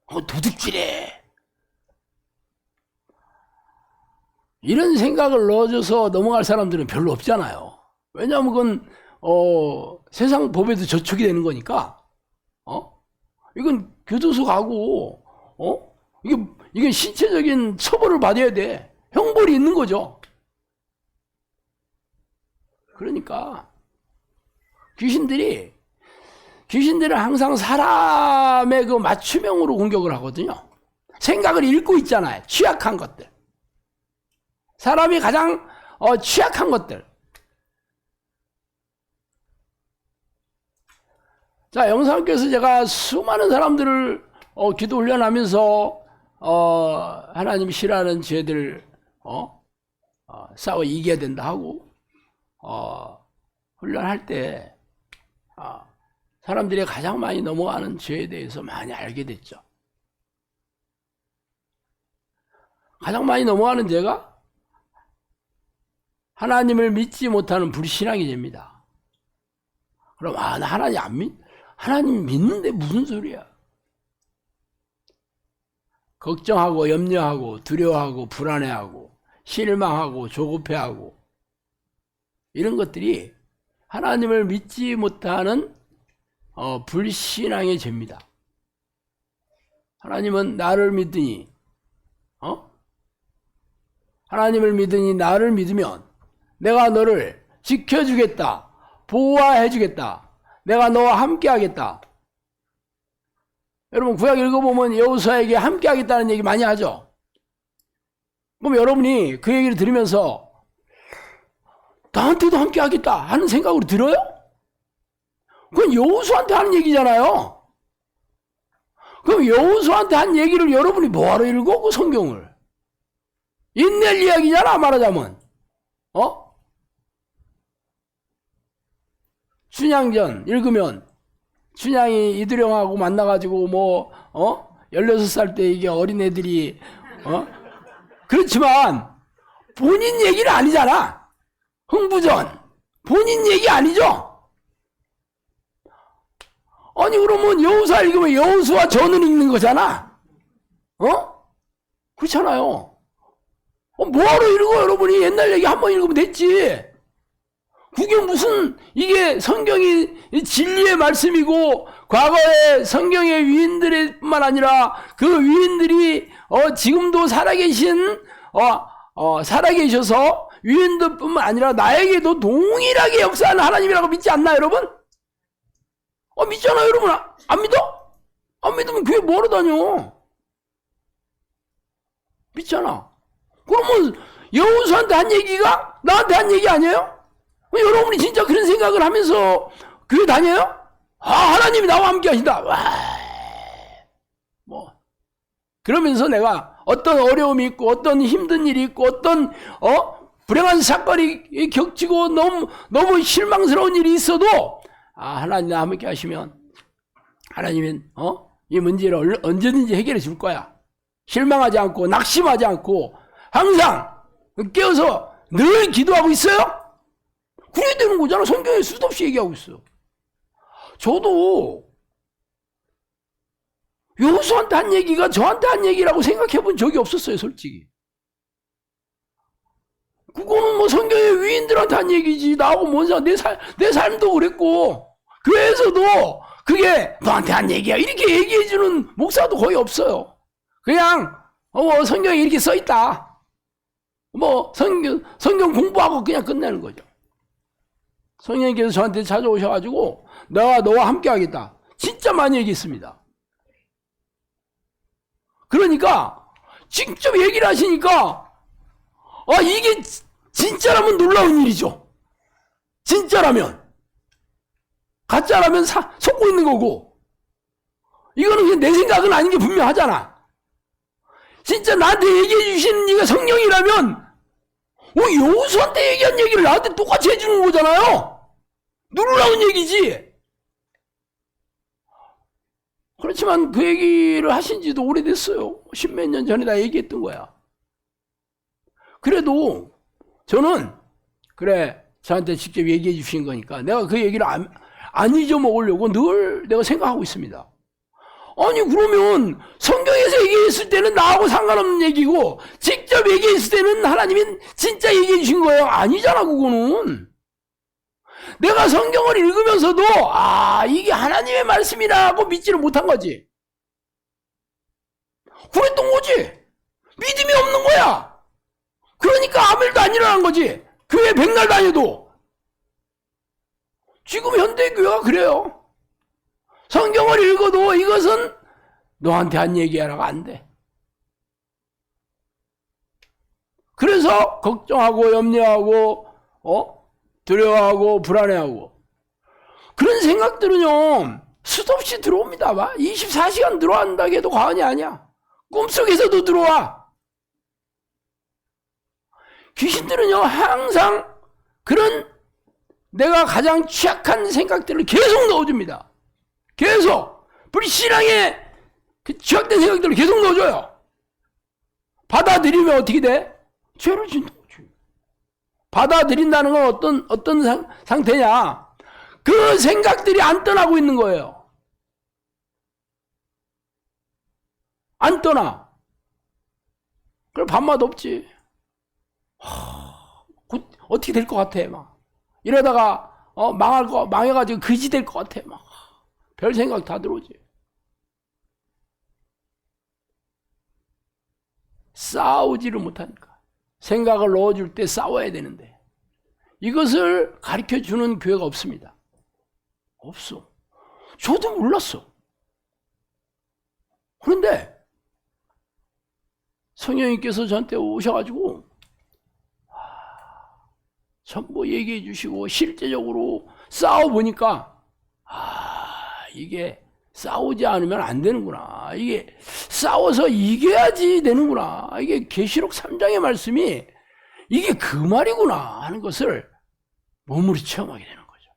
도둑질해. 이런 생각을 넣어줘서 넘어갈 사람들은 별로 없잖아요. 왜냐하면 그건 세상 법에도 저촉이 되는 거니까. 이건 교도소 가고 이게 신체적인 처벌을 받아야 돼. 형벌이 있는 거죠. 그러니까 귀신들은 항상 사람의 그 맞춤형으로 공격을 하거든요. 생각을 읽고 있잖아요. 취약한 것들. 사람이 가장 취약한 것들. 자, 영상께서 제가 수많은 사람들을 기도 훈련하면서 하나님이 싫어하는 죄들 싸워 이겨야 된다 하고 훈련할 때 사람들이 가장 많이 넘어가는 죄에 대해서 많이 알게 됐죠. 가장 많이 넘어가는 죄가 하나님을 믿지 못하는 불신앙이 됩니다. 그럼 나 하나님 믿는데 무슨 소리야? 걱정하고 염려하고 두려워하고 불안해하고 실망하고 조급해하고 이런 것들이 하나님을 믿지 못하는 불신앙의 죄입니다. 하나님은 나를 믿으니 하나님을 믿으니 나를 믿으면 내가 너를 지켜주겠다, 보호해주겠다, 내가 너와 함께 하겠다. 여러분 구약 읽어보면 여호수아에게 함께 하겠다는 얘기 많이 하죠. 그럼 여러분이 그 얘기를 들으면서 나한테도 함께 하겠다 하는 생각으로 들어요? 그건 여호수아한테 하는 얘기잖아요. 그럼 여호수아한테 한 얘기를 여러분이 뭐하러 읽어? 그 성경을. 옛날 이야기잖아, 말하자면. 춘향전 읽으면 춘향이 이두령하고 만나가지고 16살 때 이게 어린애들이 그렇지만 본인 얘기는 아니잖아. 흥부전 본인 얘기 아니죠. 아니 그러면 여호수아 읽으면 여호수아 전을 읽는 거잖아. 그렇잖아요. 뭐하러 읽어? 여러분이 옛날 얘기 한번 읽으면 됐지. 그게 무슨 이게 성경이 진리의 말씀이고 과거에 성경의 위인들뿐만 아니라 그 위인들이 지금도 살아계신 살아계셔서 위인들뿐만 아니라 나에게도 동일하게 역사하는 하나님이라고 믿지 않나 여러분? 믿잖아요 여러분. 안 믿어? 안 믿으면 교회 뭐하러 다녀? 믿잖아. 그러면 여호수아한테 한 얘기가 나한테 한 얘기 아니에요? 여러분이 진짜 그런 생각을 하면서 교회 다녀요? 하나님이 나와 함께 하신다. 그러면서 내가 어떤 어려움이 있고 어떤 힘든 일이 있고 어떤 불행한 사건이 겹치고 너무 실망스러운 일이 있어도 하나님 나와 함께 하시면 하나님은 이 문제를 언제든지 해결해 줄 거야. 실망하지 않고 낙심하지 않고 항상 깨어서 늘 기도하고 있어요. 그래야 되는 거잖아. 성경에 수도 없이 얘기하고 있어. 저도 여호수아한테 한 얘기가 저한테 한 얘기라고 생각해 본 적이 없었어요, 솔직히. 그거는 성경의 위인들한테 한 얘기지. 나하고 뭔 상관, 내 삶도 그랬고, 교회에서도 그게 너한테 한 얘기야. 이렇게 얘기해주는 목사도 거의 없어요. 그냥, 성경에 이렇게 써있다. 성경 공부하고 그냥 끝내는 거죠. 성령님께서 저한테 찾아오셔가지고 내가 너와 함께 하겠다. 진짜 많이 얘기했습니다. 그러니까 직접 얘기를 하시니까 이게 진짜라면 놀라운 일이죠. 진짜라면. 가짜라면 속고 있는 거고. 이거는 그냥 내 생각은 아닌 게 분명하잖아. 진짜 나한테 얘기해 주시는 이가 성령이라면 여호수아한테 얘기한 얘기를 나한테 똑같이 해주는 거잖아요. 놀라운 얘기지. 그렇지만 그 얘기를 하신 지도 오래됐어요. 10몇 년 전에 다 얘기했던 거야. 그래도 저는 저한테 직접 얘기해 주신 거니까 내가 그 얘기를 안 잊어먹으려고 늘 내가 생각하고 있습니다. 아니 그러면 성경에서 얘기했을 때는 나하고 상관없는 얘기고 직접 얘기했을 때는 하나님이 진짜 얘기해 주신 거예요? 아니잖아 그거는. 내가 성경을 읽으면서도 이게 하나님의 말씀이라고 믿지를 못한 거지. 그랬던 거지. 믿음이 없는 거야. 그러니까 아무 일도 안 일어난 거지. 교회 백날 다녀도. 지금 현대교회가 그래요. 성경을 읽어도 이것은 너한테 한 얘기하라고 안 돼. 그래서 걱정하고 염려하고 두려워하고 불안해하고 그런 생각들은요 수도 없이 들어옵니다. 24시간 들어간다고 해도 과언이 아니야. 꿈속에서도 들어와. 귀신들은요 항상 그런 내가 가장 취약한 생각들을 계속 넣어줍니다. 계속 불신앙의 그 취약된 생각들을 계속 넣어줘요. 받아들이면 어떻게 돼? 죄를 짓는 거지. 받아들인다는 건 어떤 상태냐? 그 생각들이 안 떠나고 있는 거예요. 안 떠나. 그럼 밥맛 없지. 곧 어떻게 될 것 같아, 막. 이러다가, 망해가지고 그지 될 것 같아, 막. 별 생각 다 들어오지. 싸우지를 못하니까. 생각을 넣어줄 때 싸워야 되는데. 이것을 가르쳐 주는 교회가 없습니다. 없어. 저도 몰랐어. 그런데, 성령님께서 저한테 오셔가지고, 전부 얘기해 주시고, 실제적으로 싸워보니까, 이게 싸우지 않으면 안 되는구나. 이게 싸워서 이겨야지 되는구나. 이게 계시록 3장의 말씀이 이게 그 말이구나 하는 것을 몸으로 체험하게 되는 거죠.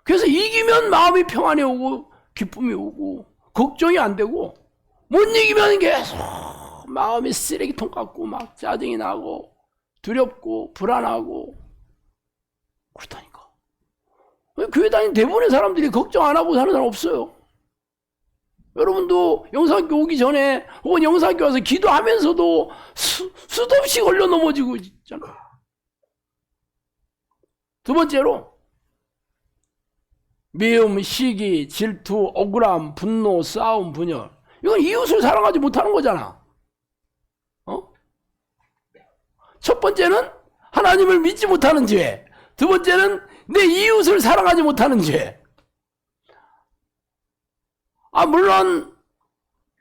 그래서 이기면 마음이 평안이 오고 기쁨이 오고 걱정이 안 되고 못 이기면 계속 마음이 쓰레기통 같고 막 짜증이 나고 두렵고 불안하고 그렇다니까. 교회 다니는 대부분의 사람들이 걱정 안 하고 사는 사람 없어요. 여러분도 영상교 오기 전에 혹은 영상교 와서 기도하면서도 수도 없이 걸려 넘어지고 있잖아. 두 번째로 미움, 시기, 질투, 억울함, 분노, 싸움, 분열. 이건 이웃을 사랑하지 못하는 거잖아. 첫 번째는 하나님을 믿지 못하는 죄. 두 번째는 내 이웃을 사랑하지 못하는 죄. 물론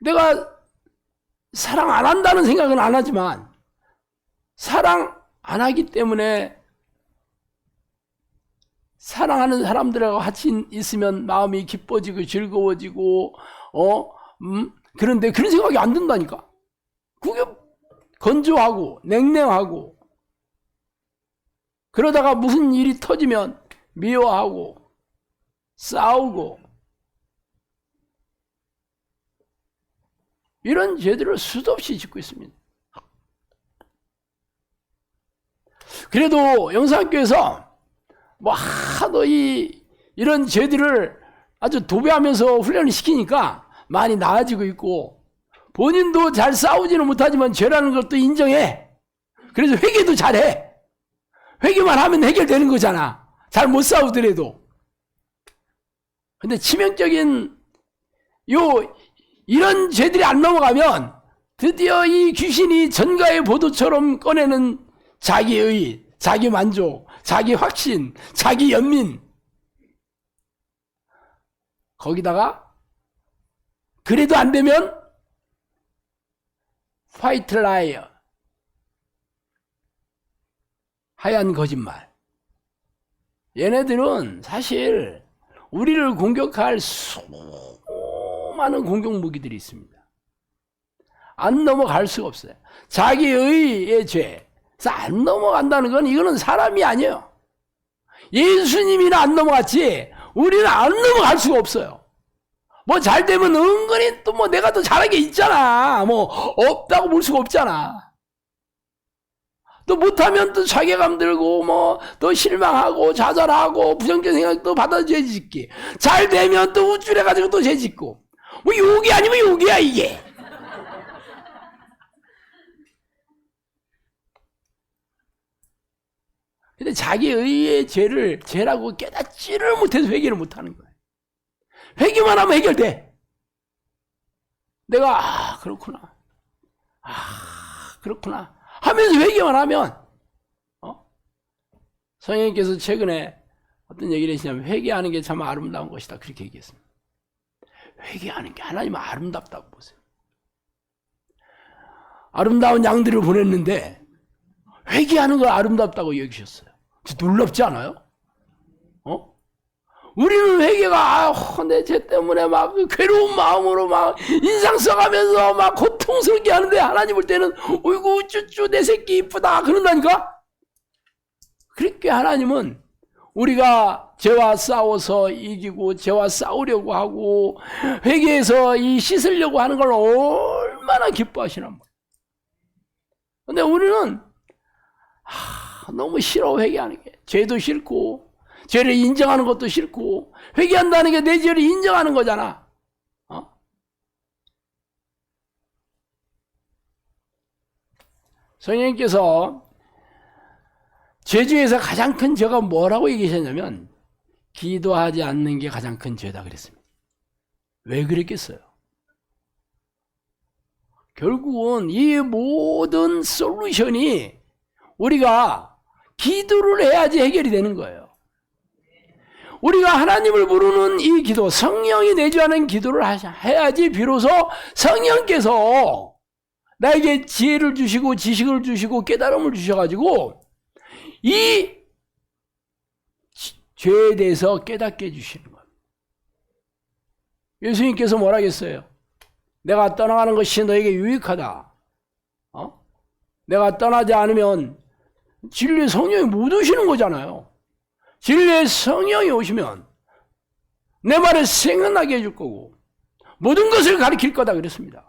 내가 사랑 안 한다는 생각은 안 하지만 사랑 안 하기 때문에 사랑하는 사람들하고 같이 있으면 마음이 기뻐지고 즐거워지고 그런데 그런 생각이 안 든다니까. 그게 건조하고 냉랭하고 그러다가 무슨 일이 터지면 미워하고 싸우고 이런 죄들을 수도 없이 짓고 있습니다. 그래도 영상교회에서 하도 이런 죄들을 아주 도배하면서 훈련을 시키니까 많이 나아지고 있고 본인도 잘 싸우지는 못하지만 죄라는 것도 인정해. 그래서 회개도 잘해. 회개만 하면 해결되는 거잖아. 잘 못 싸우더라도. 근데 치명적인 이런 죄들이 안 넘어가면 드디어 이 귀신이 전가의 보도처럼 꺼내는 자기의, 자기 만족, 자기 확신, 자기 연민. 거기다가 그래도 안 되면 화이트 라이어, 하얀 거짓말. 얘네들은 사실 우리를 공격할 수많은 공격 무기들이 있습니다. 안 넘어갈 수가 없어요. 자기의 죄. 안 넘어간다는 건 이거는 사람이 아니에요. 예수님이나 안 넘어갔지 우리는 안 넘어갈 수가 없어요. 잘 되면 은근히 또 내가 더 잘한 게 있잖아. 없다고 볼 수가 없잖아. 또 못하면 또 자괴감 들고 또 실망하고 좌절하고 부정적인 생각도 받아 죄 짓기. 잘 되면 또 우쭐해가지고 또 죄 짓고. 욕이 아니면 욕이야 이게. 근데 자기 의의 죄를 죄라고 깨닫지를 못해서 회개를 못하는 거예요. 회개만 하면 해결돼. 내가 그렇구나 하면서 회개만 하면 성령님께서 최근에 어떤 얘기를 하시냐면 회개하는 게 참 아름다운 것이다 그렇게 얘기했습니다. 회개하는 게 하나님은 아름답다고 보세요. 아름다운 양들을 보냈는데 회개하는 걸 아름답다고 여기셨어요. 놀랍지 않아요? 우리는 회개가 내 죄 때문에 막 괴로운 마음으로 막 인상 써가면서 막 고통스럽게 하는데 하나님 볼 때는 어이구 쭈쭈 내 새끼 이쁘다 그런다니까? 그렇게 하나님은 우리가 죄와 싸워서 이기고 죄와 싸우려고 하고 회개해서 이 씻으려고 하는 걸 얼마나 기뻐하시나 말이에요. 근데 우리는 너무 싫어 회개하는 게. 죄도 싫고 죄를 인정하는 것도 싫고 회개한다는 게 내 죄를 인정하는 거잖아. 성령님께서 죄 중에서 가장 큰 죄가 뭐라고 얘기하셨냐면 기도하지 않는 게 가장 큰 죄다 그랬습니다. 왜 그랬겠어요? 결국은 이 모든 솔루션이 우리가 기도를 해야지 해결이 되는 거예요. 우리가 하나님을 부르는 이 기도, 성령이 내주하는 기도를 해야지 비로소 성령께서 나에게 지혜를 주시고 지식을 주시고 깨달음을 주셔가지고 이 죄에 대해서 깨닫게 해주시는 거예요. 예수님께서 뭐라 했어요? 내가 떠나가는 것이 너에게 유익하다. 내가 떠나지 않으면 진리의 성령이 못 오시는 거잖아요. 진리의 성령이 오시면 내 말을 생각나게 해줄 거고 모든 것을 가르칠 거다 그랬습니다.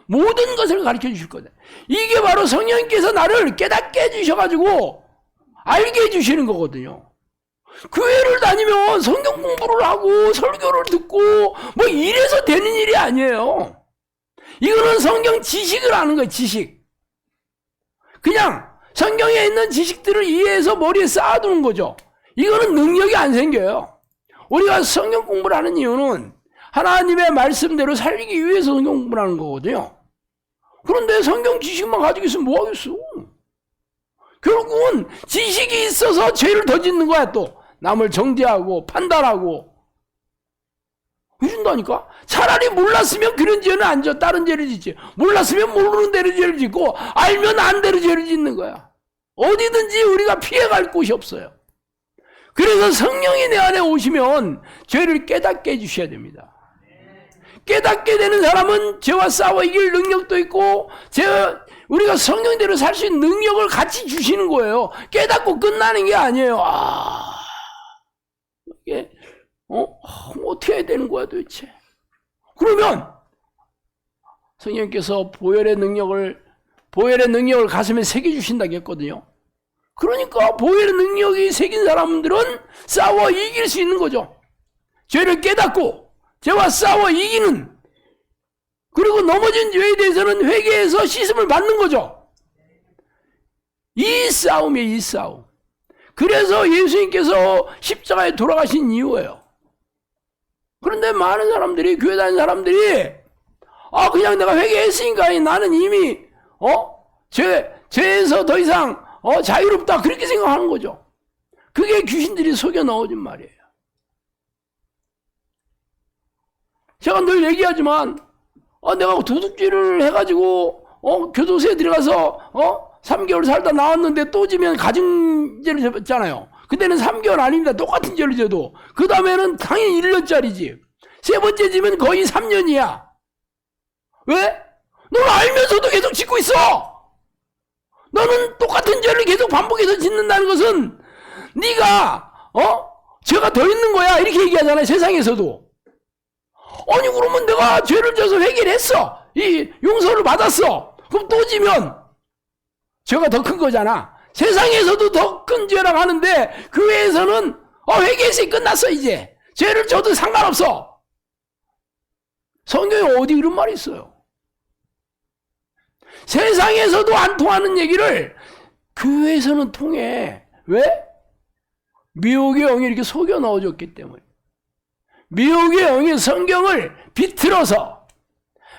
모든 것을 가르쳐 주실 거다. 이게 바로 성령님께서 나를 깨닫게 해주셔가지고 알게 해주시는 거거든요. 교회를 다니면 성경 공부를 하고 설교를 듣고 뭐 이래서 되는 일이 아니에요. 이거는 성경 지식을 아는 거예요. 지식. 그냥 성경에 있는 지식들을 이해해서 머리에 쌓아두는 거죠. 이거는 능력이 안 생겨요. 우리가 성경 공부를 하는 이유는 하나님의 말씀대로 살기 위해서 성경 공부를 하는 거거든요. 그런데 성경 지식만 가지고 있으면 뭐 하겠어? 결국은 지식이 있어서 죄를 더 짓는 거야. 또 남을 정죄하고 판단하고 이런다니까. 차라리 몰랐으면 그런 죄는 안 져. 다른 죄를 짓지. 몰랐으면 모르는 대로 죄를 짓고 알면 안 대로 죄를 짓는 거야. 어디든지 우리가 피해갈 곳이 없어요. 그래서 성령이 내 안에 오시면 죄를 깨닫게 해주셔야 됩니다. 깨닫게 되는 사람은 죄와 싸워 이길 능력도 있고 우리가 성령대로 살 수 있는 능력을 같이 주시는 거예요. 깨닫고 끝나는 게 아니에요. 이게 어떻게 해야 되는 거야 도대체. 그러면 성령께서 보혈의 능력을 가슴에 새겨주신다고 했거든요. 그러니까 보혈의 능력이 새긴 사람들은 싸워 이길 수 있는 거죠. 죄를 깨닫고 죄와 싸워 이기는, 그리고 넘어진 죄에 대해서는 회개해서 씻음을 받는 거죠. 이 싸움이에요. 이 싸움. 그래서 예수님께서 십자가에 돌아가신 이유예요. 그런데 많은 사람들이, 교회 다니는 사람들이 그냥 내가 회개했으니까 나는 이미 죄에서 더 이상 자유롭다 그렇게 생각하는 거죠. 그게 귀신들이 속여 넣어준 말이에요. 제가 늘 얘기하지만 내가 도둑질을 해가지고 교도소에 들어가서 3개월 살다 나왔는데 또 지면 가증죄를 졌잖아요. 그때는 3개월 아닙니다. 똑같은 죄를 져도. 그 다음에는 당연히 1년짜리지. 세 번째 지면 거의 3년이야. 왜? 넌 알면서도 계속 짓고 있어. 너는 똑같은 죄를 계속 반복해서 짓는다는 것은 네가 죄가 더 있는 거야 이렇게 얘기하잖아요. 세상에서도. 아니 그러면 내가 죄를 져서 회개를 했어. 이 용서를 받았어. 그럼 또 지면 죄가 더 큰 거잖아. 세상에서도 더 큰 죄라고 하는데 교회에서는 회개했으니 끝났어 이제. 죄를 져도 상관없어. 성경에 어디 이런 말이 있어요. 세상에서도 안 통하는 얘기를 교회에서는 통해. 왜? 미혹의 영이 이렇게 속여 넣어줬기 때문에. 미혹의 영이 성경을 비틀어서,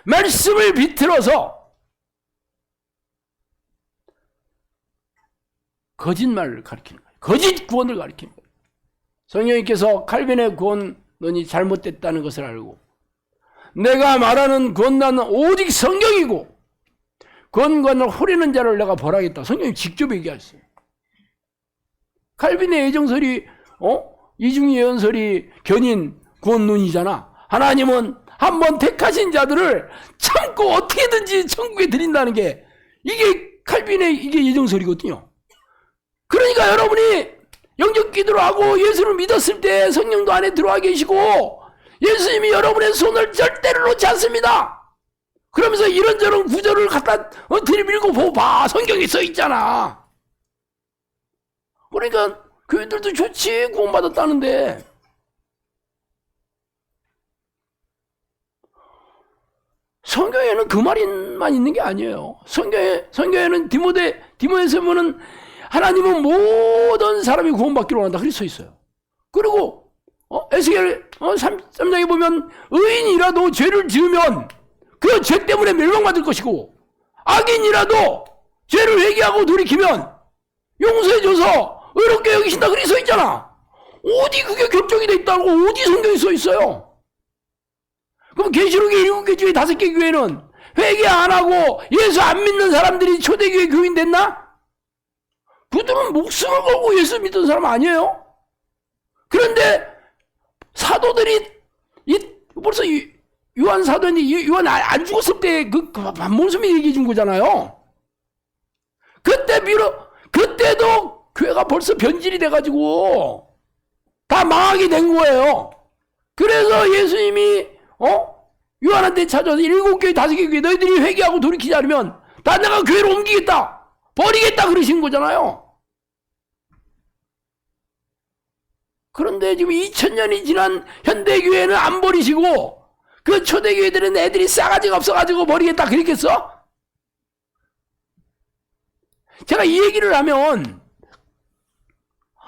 말씀을 비틀어서 거짓말을 가리키는 거예요. 거짓 구원을 가리키는 거예요. 성령님께서 칼빈의 구원론이 잘못됐다는 것을 알고, 내가 말하는 구원론은 오직 성경이고 구원관을 호리는 자를 내가 벌하겠다. 성령이 직접 얘기하셨어요. 칼빈의 예정설이 이중 예언설이 견인 구원론이잖아. 하나님은 한번 택하신 자들을 참고 어떻게든지 천국에 드린다는 게, 이게 칼빈의 이게 예정설이거든요. 그러니까 여러분이 영적 기도를 하고 예수를 믿었을 때 성령도 안에 들어와 계시고 예수님이 여러분의 손을 절대로 놓지 않습니다. 그러면서 이런저런 구절을 갖다 들이밀고 보고 봐. 성경에 써 있잖아. 그러니까 교회들도 좋지, 구원받았다는데. 성경에는 그 말만 있는 게 아니에요. 성경에는 디모데서 보면 하나님은 모든 사람이 구원받기로 원한다. 그렇게 써 있어요. 그리고 에스겔 3장에 보면 의인이라도 죄를 지으면 그 죄 때문에 멸망받을 것이고, 악인이라도 죄를 회개하고 돌이키면 용서해줘서 의롭게 여기신다. 그렇게 써 있잖아. 어디 그게 격정이 돼 있다고 어디 성경에 써 있어요? 그럼 계시록의 7개 교회 5개 교회는 회개 안 하고 예수 안 믿는 사람들이 초대교회 교인 됐나? 그들은 목숨을 걸고 예수 믿던 사람 아니에요? 그런데 사도들이 벌써 요한 사도인데 요한 안 죽었을 때 그 반모습이 얘기해 준 거잖아요. 그때도 교회가 벌써 변질이 돼가지고 다 망하게 된 거예요. 그래서 예수님이 요한한테 찾아서 7교회 5개 교회 너희들이 회개하고 돌이키지 않으면 다 내가 교회로 옮기겠다, 버리겠다 그러신 거잖아요. 그런데 지금 2000년이 지난 현대교회는 안 버리시고 그 초대교회들은 애들이 싸가지가 없어가지고 버리겠다 그랬겠어? 제가 이 얘기를 하면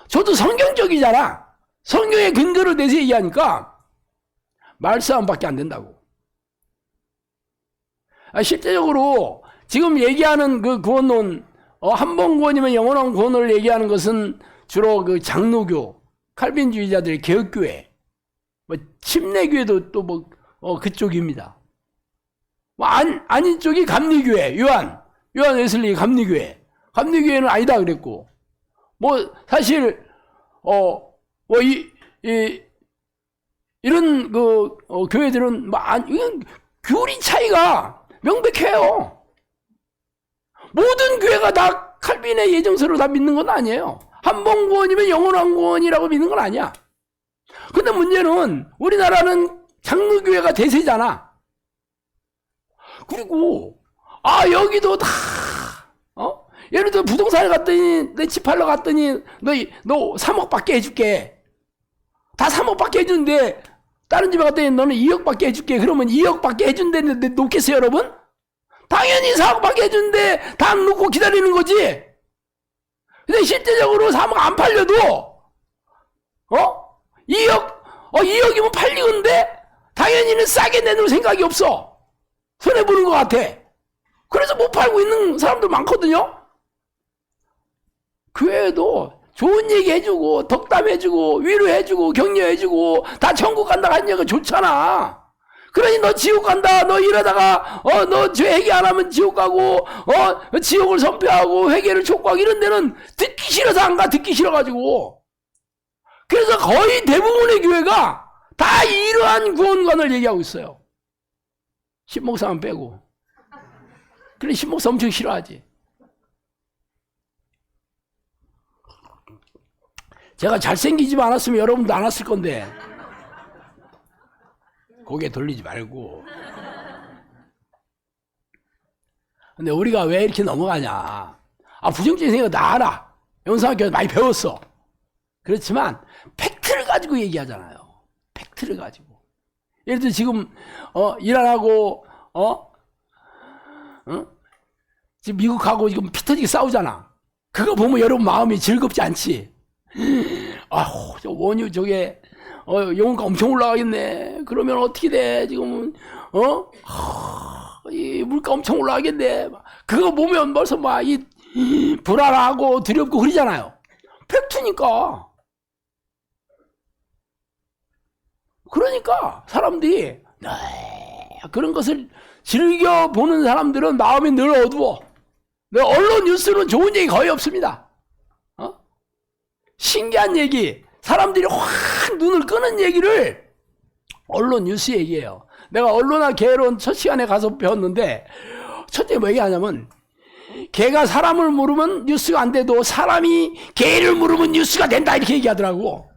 저도 성경적이잖아. 성경의 근거를 내서 얘기하니까 말싸움밖에 안 된다고. 실제적으로 지금 얘기하는 그 구원론, 한 번 구원이면 영원한 구원을 얘기하는 것은 주로 그 장로교, 칼빈주의자들의 개혁교회, 침례교회도 또 그쪽입니다. 아닌 쪽이 감리교회, 요한 웨슬리 감리교회는 아니다 그랬고, 사실 이런 교회들은 이건 교리 차이가 명백해요. 모든 교회가 다 칼빈의 예정서로 다 믿는 건 아니에요. 한 번 구원이면 영원한 구원이라고 믿는 건 아니야. 근데 문제는 우리나라는 장로교회가 대세잖아. 그리고 여기도 다 예를 들어 부동산에 갔더니 내 집 팔러 갔더니 너 3억 받게 해줄게. 다 3억 받게 해주는데 다른 집에 갔더니 너는 2억 받게 해줄게. 그러면 2억 받게 해준다는데 놓겠어요 여러분? 당연히 4억 받게 해주는데 다 놓고 기다리는 거지. 근데 실제적으로 3억 안 팔려도 2억이면 팔리는데 당연히는 싸게 내놓을 생각이 없어. 손해보는 것 같아. 그래서 못 팔고 있는 사람들 많거든요. 교회도 좋은 얘기 해주고 덕담해주고 위로해주고 격려해주고 다 천국 간다 하는 얘기가 좋잖아. 그러니 너 지옥 간다, 너 이러다가 너 죄 회개 안 하면 지옥 가고 지옥을 선포하고 회개를 촉구하고 이런 데는 듣기 싫어서 안 가. 듣기 싫어가지고. 그래서 거의 대부분의 교회가 다 이러한 구원관을 얘기하고 있어요. 신목사만 빼고. 그래 신목사 엄청 싫어하지. 제가 잘생기지만 않았으면 여러분도 안 왔을 건데 고개 돌리지 말고. 근데 우리가 왜 이렇게 넘어가냐. 부정적인 생각 나 알아. 영상학교에서 많이 배웠어. 그렇지만 팩트를 가지고 얘기하잖아요. 팩트를 가지고. 예를 들어 지금 일 안 하고 지금 미국하고 지금 피 터지게 싸우잖아. 그거 보면 여러분 마음이 즐겁지 않지. 아우, 저 원유 저게, 영혼가 엄청 올라가겠네. 그러면 어떻게 돼? 지금은, 이 물가 엄청 올라가겠네. 그거 보면 벌써 막, 불안하고 두렵고 그러잖아요. 팩트니까. 그러니까, 사람들이, 그런 것을 즐겨보는 사람들은 마음이 늘 어두워. 언론 뉴스는 좋은 얘기 거의 없습니다. 신기한 얘기, 사람들이 확 눈을 끄는 얘기를 언론 뉴스 얘기해요. 내가 언론화 개론 첫 시간에 가서 배웠는데, 첫째 뭐 얘기하냐면, 개가 사람을 물으면 뉴스가 안 돼도 사람이 개를 물으면 뉴스가 된다, 이렇게 얘기하더라고.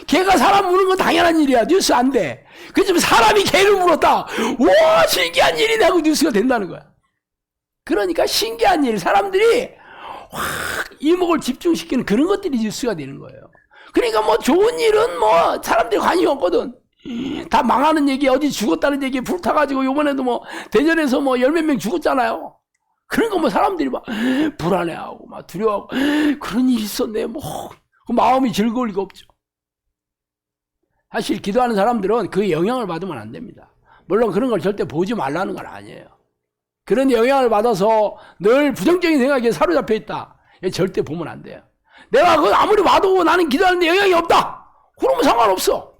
개가 사람 물은 건 당연한 일이야. 뉴스 안 돼. 그렇지만 사람이 개를 물었다. 와, 신기한 일이네 하고 뉴스가 된다는 거야. 그러니까 신기한 일, 사람들이 확 이목을 집중시키는 그런 것들이 뉴스가 되는 거예요. 그러니까 뭐 좋은 일은 뭐 사람들이 관심이 없거든. 다 망하는 얘기, 어디 죽었다는 얘기, 불타가지고 요번에도 뭐 대전에서 뭐 열 몇 명 죽었잖아요. 그런 거 뭐 사람들이 막 불안해하고 막 두려워하고 그런 일이 있었네. 뭐 그 마음이 즐거울 리가 없죠. 사실 기도하는 사람들은 그 영향을 받으면 안 됩니다. 물론 그런 걸 절대 보지 말라는 건 아니에요. 그런 영향을 받아서 늘 부정적인 생각에 사로잡혀 있다. 절대 보면 안 돼요. 내가 그거 아무리 봐도 나는 기도하는데 영향이 없다. 그러면 상관없어.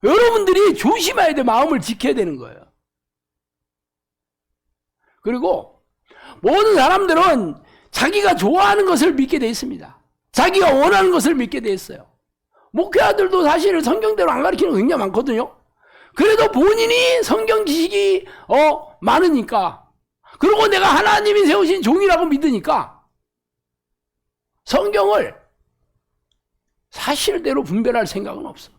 여러분들이 조심해야 돼. 마음을 지켜야 되는 거예요. 그리고 모든 사람들은 자기가 좋아하는 것을 믿게 돼 있습니다. 자기가 원하는 것을 믿게 돼 있어요. 목회자들도 사실 성경대로 안 가르치는 거 굉장히 많거든요. 그래도 본인이 성경 지식이 많으니까, 그리고 내가 하나님이 세우신 종이라고 믿으니까 성경을 사실대로 분별할 생각은 없어.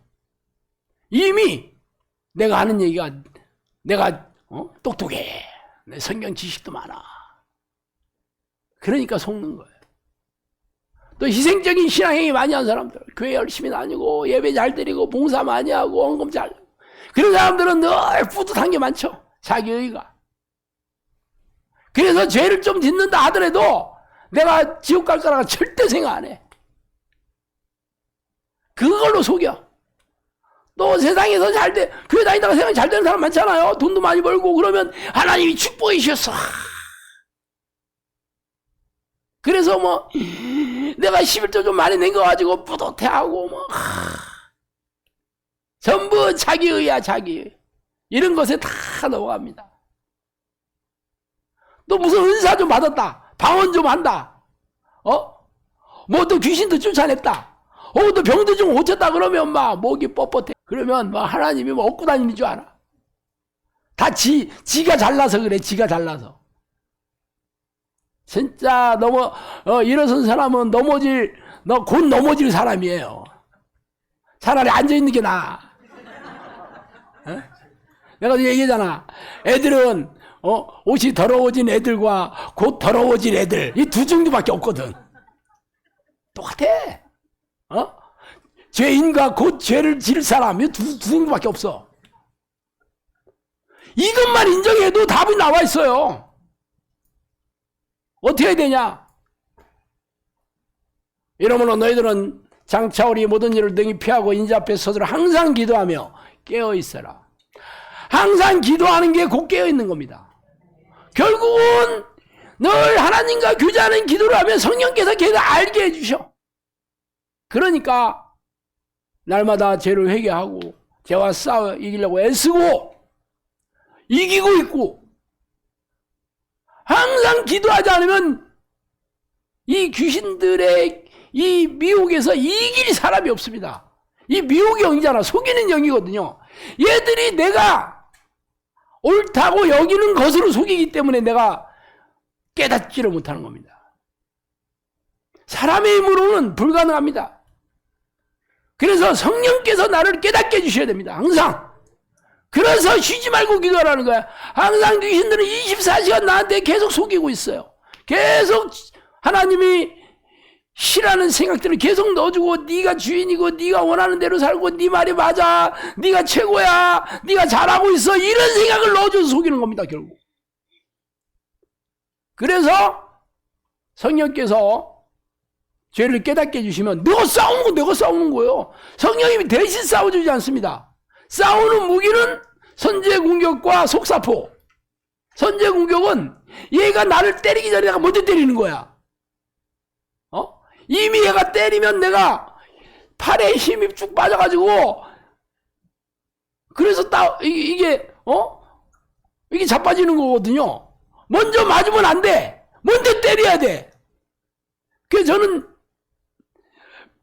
이미 내가 아는 얘기가, 내가 똑똑해, 내 성경 지식도 많아, 그러니까 속는 거예요. 또 희생적인 신앙행위 많이 한 사람들, 교회 열심히 다니고 예배 잘 드리고 봉사 많이 하고 헌금 잘, 그런 사람들은 늘 뿌듯한 게 많죠. 자기의가. 그래서 죄를 좀 짓는다 하더라도 내가 지옥 갈 거라고 절대 생각 안 해. 그걸로 속여. 또 세상에서 잘 돼, 교회 다니다가 세상에 잘 되는 사람 많잖아요. 돈도 많이 벌고 그러면 하나님이 축복해 주셨어. 그래서 뭐 내가 11조 좀 많이 낸 거 가지고 뿌듯해하고 뭐 전부 자기의야, 자기. 이런 것에 다 넘어갑니다. 또 무슨 은사 좀 받았다, 방언 좀 한다, 뭐 또 귀신도 쫓아냈다, 또 병도 좀 고쳤다 그러면 막 목이 뻣뻣해. 그러면 막 하나님이 뭐 얻고 다니는 줄 알아. 다 지가 잘나서 그래. 지가 잘나서. 진짜 일어선 사람은 곧 넘어질 사람이에요. 차라리 앉아있는 게 나아. 내가 얘기하잖아. 애들은 옷이 더러워진 애들과 곧 더러워질 애들, 이 두 정도밖에 없거든. 똑같아. 죄인과 곧 죄를 지을 사람, 이 두 정도밖에 없어. 이것만 인정해도 답이 나와 있어요. 어떻게 해야 되냐? 이러므로 너희들은 장차 우리 모든 일을 능히 피하고 인자 앞에 서도록 항상 기도하며 깨어 있어라. 항상 기도하는 게 곧 깨어 있는 겁니다. 결국은 늘 하나님과 교제하는 기도를 하면 성령께서 걔를 알게 해주셔. 그러니까 날마다 죄를 회개하고 죄와 싸워 이기려고 애쓰고 이기고 있고, 항상 기도하지 않으면 이 귀신들의 이 미혹에서 이길 사람이 없습니다. 이 미혹의 영이잖아. 속이는 영이거든요. 얘들이 내가 옳다고 여기는 것으로 속이기 때문에 내가 깨닫지를 못하는 겁니다. 사람의 힘으로는 불가능합니다. 그래서 성령께서 나를 깨닫게 해주셔야 됩니다. 항상. 그래서 쉬지 말고 기도하라는 거야. 항상 귀신들은 24시간 나한테 계속 속이고 있어요. 계속 하나님이 싫어하는 생각들을 계속 넣어주고, 네가 주인이고 네가 원하는 대로 살고 네 말이 맞아, 네가 최고야, 네가 잘하고 있어, 이런 생각을 넣어줘서 속이는 겁니다. 결국. 그래서 성령께서 죄를 깨닫게 해주시면 내가 싸우는 건 내가 싸우는 거예요. 성령님이 대신 싸워주지 않습니다. 싸우는 무기는 선제 공격과 속사포. 선제 공격은 얘가 나를 때리기 전에 내가 먼저 때리는 거야. 이미 얘가 때리면 내가 팔에 힘이 쭉 빠져가지고 그래서 이게 자빠지는 거거든요. 먼저 맞으면 안 돼. 먼저 때려야 돼. 그래서 저는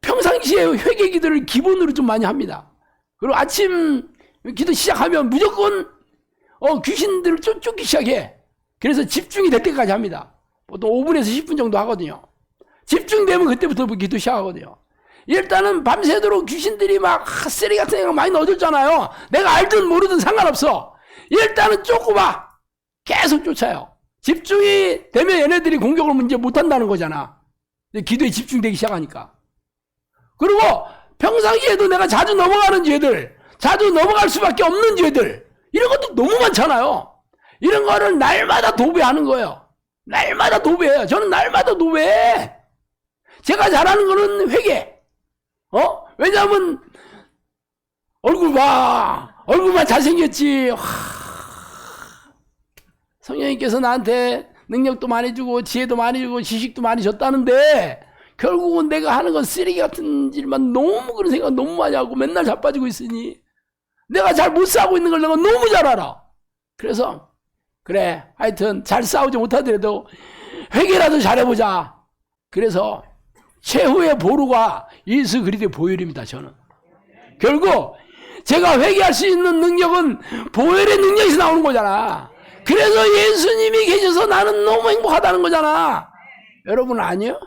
평상시에 회개 기도를 기본으로 좀 많이 합니다. 그리고 아침 기도 시작하면 무조건 귀신들을 쫓기 시작해. 그래서 집중이 될 때까지 합니다. 보통 5분에서 10분 정도 하거든요. 집중되면 그때부터 기도 시작하거든요. 일단은 밤새도록 귀신들이 막 쓰레기 같은 애가 많이 넣어줬잖아요. 내가 알든 모르든 상관없어. 일단은 쫓고봐. 계속 쫓아요. 집중이 되면 얘네들이 공격을 이제 못한다는 거잖아. 기도에 집중되기 시작하니까. 그리고 평상시에도 내가 자주 넘어가는 죄들, 자주 넘어갈 수밖에 없는 죄들, 이런 것도 너무 많잖아요. 이런 거를 날마다 도배하는 거예요. 날마다 도배해요. 저는 날마다 도배해. 제가 잘하는 거는 회개. 왜냐하면 얼굴만 잘생겼지. 성령님께서 나한테 능력도 많이 주고 지혜도 많이 주고 지식도 많이 줬다는데 결국은 내가 하는 건 쓰레기 같은 일만 너무 그런 생각 너무 많이 하고 맨날 자빠지고 있으니 내가 잘 못 싸우고 있는 걸 내가 너무 잘 알아. 그래서 그래 하여튼 잘 싸우지 못하더라도 회개라도 잘해보자. 그래서 최후의 보루가 예수 그리스도의 보혈입니다. 저는 결국 제가 회개할 수 있는 능력은 보혈의 능력에서 나오는 거잖아. 그래서 예수님이 계셔서 나는 너무 행복하다는 거잖아. 여러분 아니요?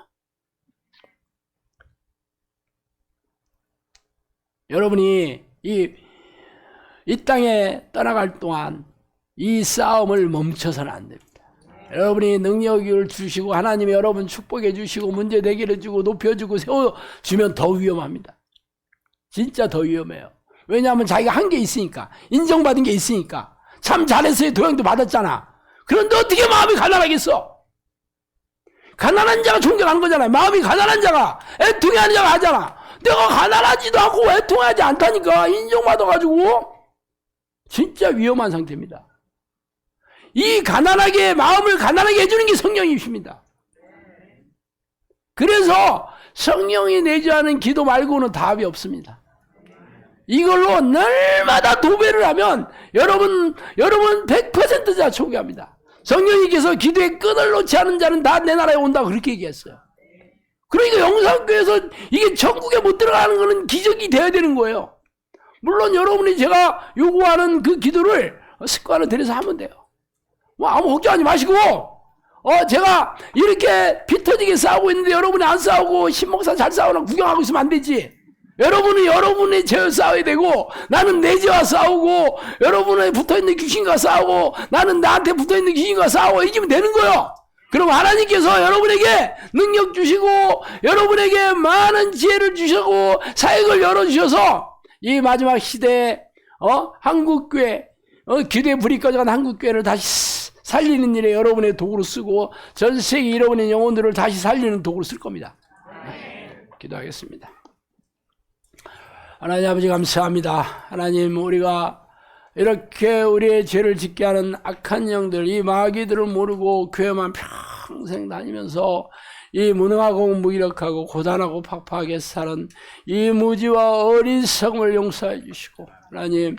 여러분이 이 땅에 떠나갈 동안 이 싸움을 멈춰서는 안 됩니다. 여러분이 능력을 주시고 하나님이 여러분 축복해 주시고 문제 해결해 주고 높여주고 세워주면 더 위험합니다. 진짜 더 위험해요. 왜냐하면 자기가 한 게 있으니까, 인정받은 게 있으니까. 참 잘했어요. 도형도 받았잖아. 그런데 어떻게 마음이 가난하겠어? 가난한 자가 존경하는 거잖아요. 마음이 가난한 자가 애통해하는 자가 하잖아. 내가 가난하지도 않고 애통하지 않다니까. 인정받아가지고 진짜 위험한 상태입니다. 이 마음을 가난하게 해주는 게 성령이십니다. 그래서 성령이 내주하는 기도 말고는 답이 없습니다. 이걸로 날마다 도배를 하면 여러분 100% 다 총개합니다. 성령님께서 기도의 끈을 놓지 않은 자는 다 내 나라에 온다고 그렇게 얘기했어요. 그러니까 영상교회에서 이게 천국에 못 들어가는 거는 기적이 돼야 되는 거예요. 물론 여러분이 제가 요구하는 그 기도를 습관을 들여서 하면 돼요. 아무 걱정하지 마시고 제가 이렇게 피 터지게 싸우고 있는데 여러분이 안 싸우고 신목사 잘 싸우나 구경하고 있으면 안 되지. 여러분은 여러분의 죄와 싸워야 되고 나는 내 죄와 싸우고 여러분에 붙어있는 귀신과 싸우고 나는 나한테 붙어있는 귀신과 싸워 이기면 되는 거예요. 그럼 하나님께서 여러분에게 능력 주시고 여러분에게 많은 지혜를 주시고 사역을 열어주셔서 이 마지막 시대에 한국교회 기도의 불이 꺼져간 한국교회를 다시 살리는 일에 여러분의 도구로 쓰고 전 세계 잃어버린 영혼들을 다시 살리는 도구로 쓸 겁니다. 기도하겠습니다. 하나님 아버지 감사합니다. 하나님 우리가 이렇게 우리의 죄를 짓게 하는 악한 영들 이 마귀들을 모르고 교회만 평생 다니면서 이 무능하고 무기력하고 고단하고 팍팍하게 사는 이 무지와 어리석음을 용서해 주시고 하나님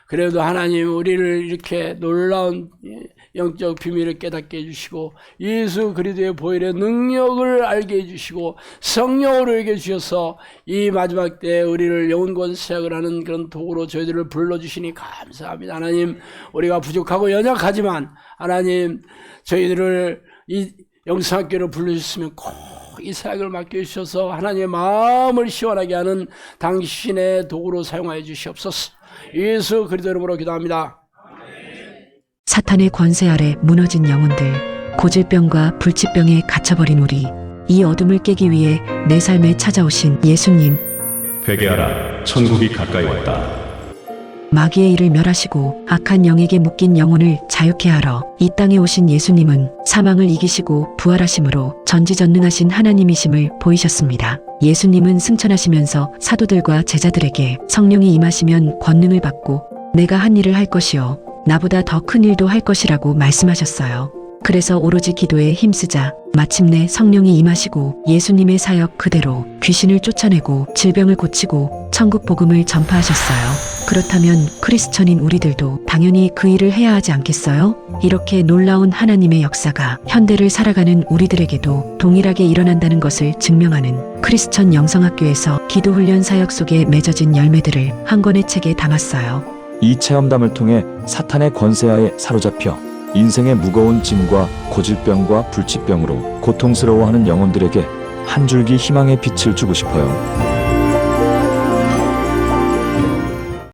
그래도 하나님 우리를 이렇게 놀라운 영적 비밀을 깨닫게 해주시고 예수 그리스도의 보혈의 능력을 알게 해주시고 성령으로 알게 해주셔서 이 마지막 때에 우리를 영원권 사역을 하는 그런 도구로 저희들을 불러주시니 감사합니다. 하나님 우리가 부족하고 연약하지만 하나님 저희들을 이 영성학교로 불러주셨으면 꼭 이 사역을 맡겨주셔서 하나님의 마음을 시원하게 하는 당신의 도구로 사용하여 주시옵소서. 예수 그리스도 이름으로 기도합니다. 사탄의 권세 아래 무너진 영혼들, 고질병과 불치병에 갇혀버린 우리, 이 어둠을 깨기 위해 내 삶에 찾아오신 예수님. 회개하라, 천국이 가까이 왔다. 마귀의 일을 멸하시고 악한 영에게 묶인 영혼을 자유케 하러 이 땅에 오신 예수님은 사망을 이기시고 부활하심으로 전지전능하신 하나님이심을 보이셨습니다. 예수님은 승천하시면서 사도들과 제자들에게 성령이 임하시면 권능을 받고 내가 한 일을 할 것이요 나보다 더 큰 일도 할 것이라고 말씀하셨어요. 그래서 오로지 기도에 힘쓰자 마침내 성령이 임하시고 예수님의 사역 그대로 귀신을 쫓아내고 질병을 고치고 천국 복음을 전파하셨어요. 그렇다면 크리스천인 우리들도 당연히 그 일을 해야 하지 않겠어요? 이렇게 놀라운 하나님의 역사가 현대를 살아가는 우리들에게도 동일하게 일어난다는 것을 증명하는 크리스천 영성학교에서 기도훈련 사역 속에 맺어진 열매들을 한 권의 책에 담았어요. 이 체험담을 통해 사탄의 권세하에 사로잡혀 인생의 무거운 짐과 고질병과 불치병으로 고통스러워하는 영혼들에게 한 줄기 희망의 빛을 주고 싶어요.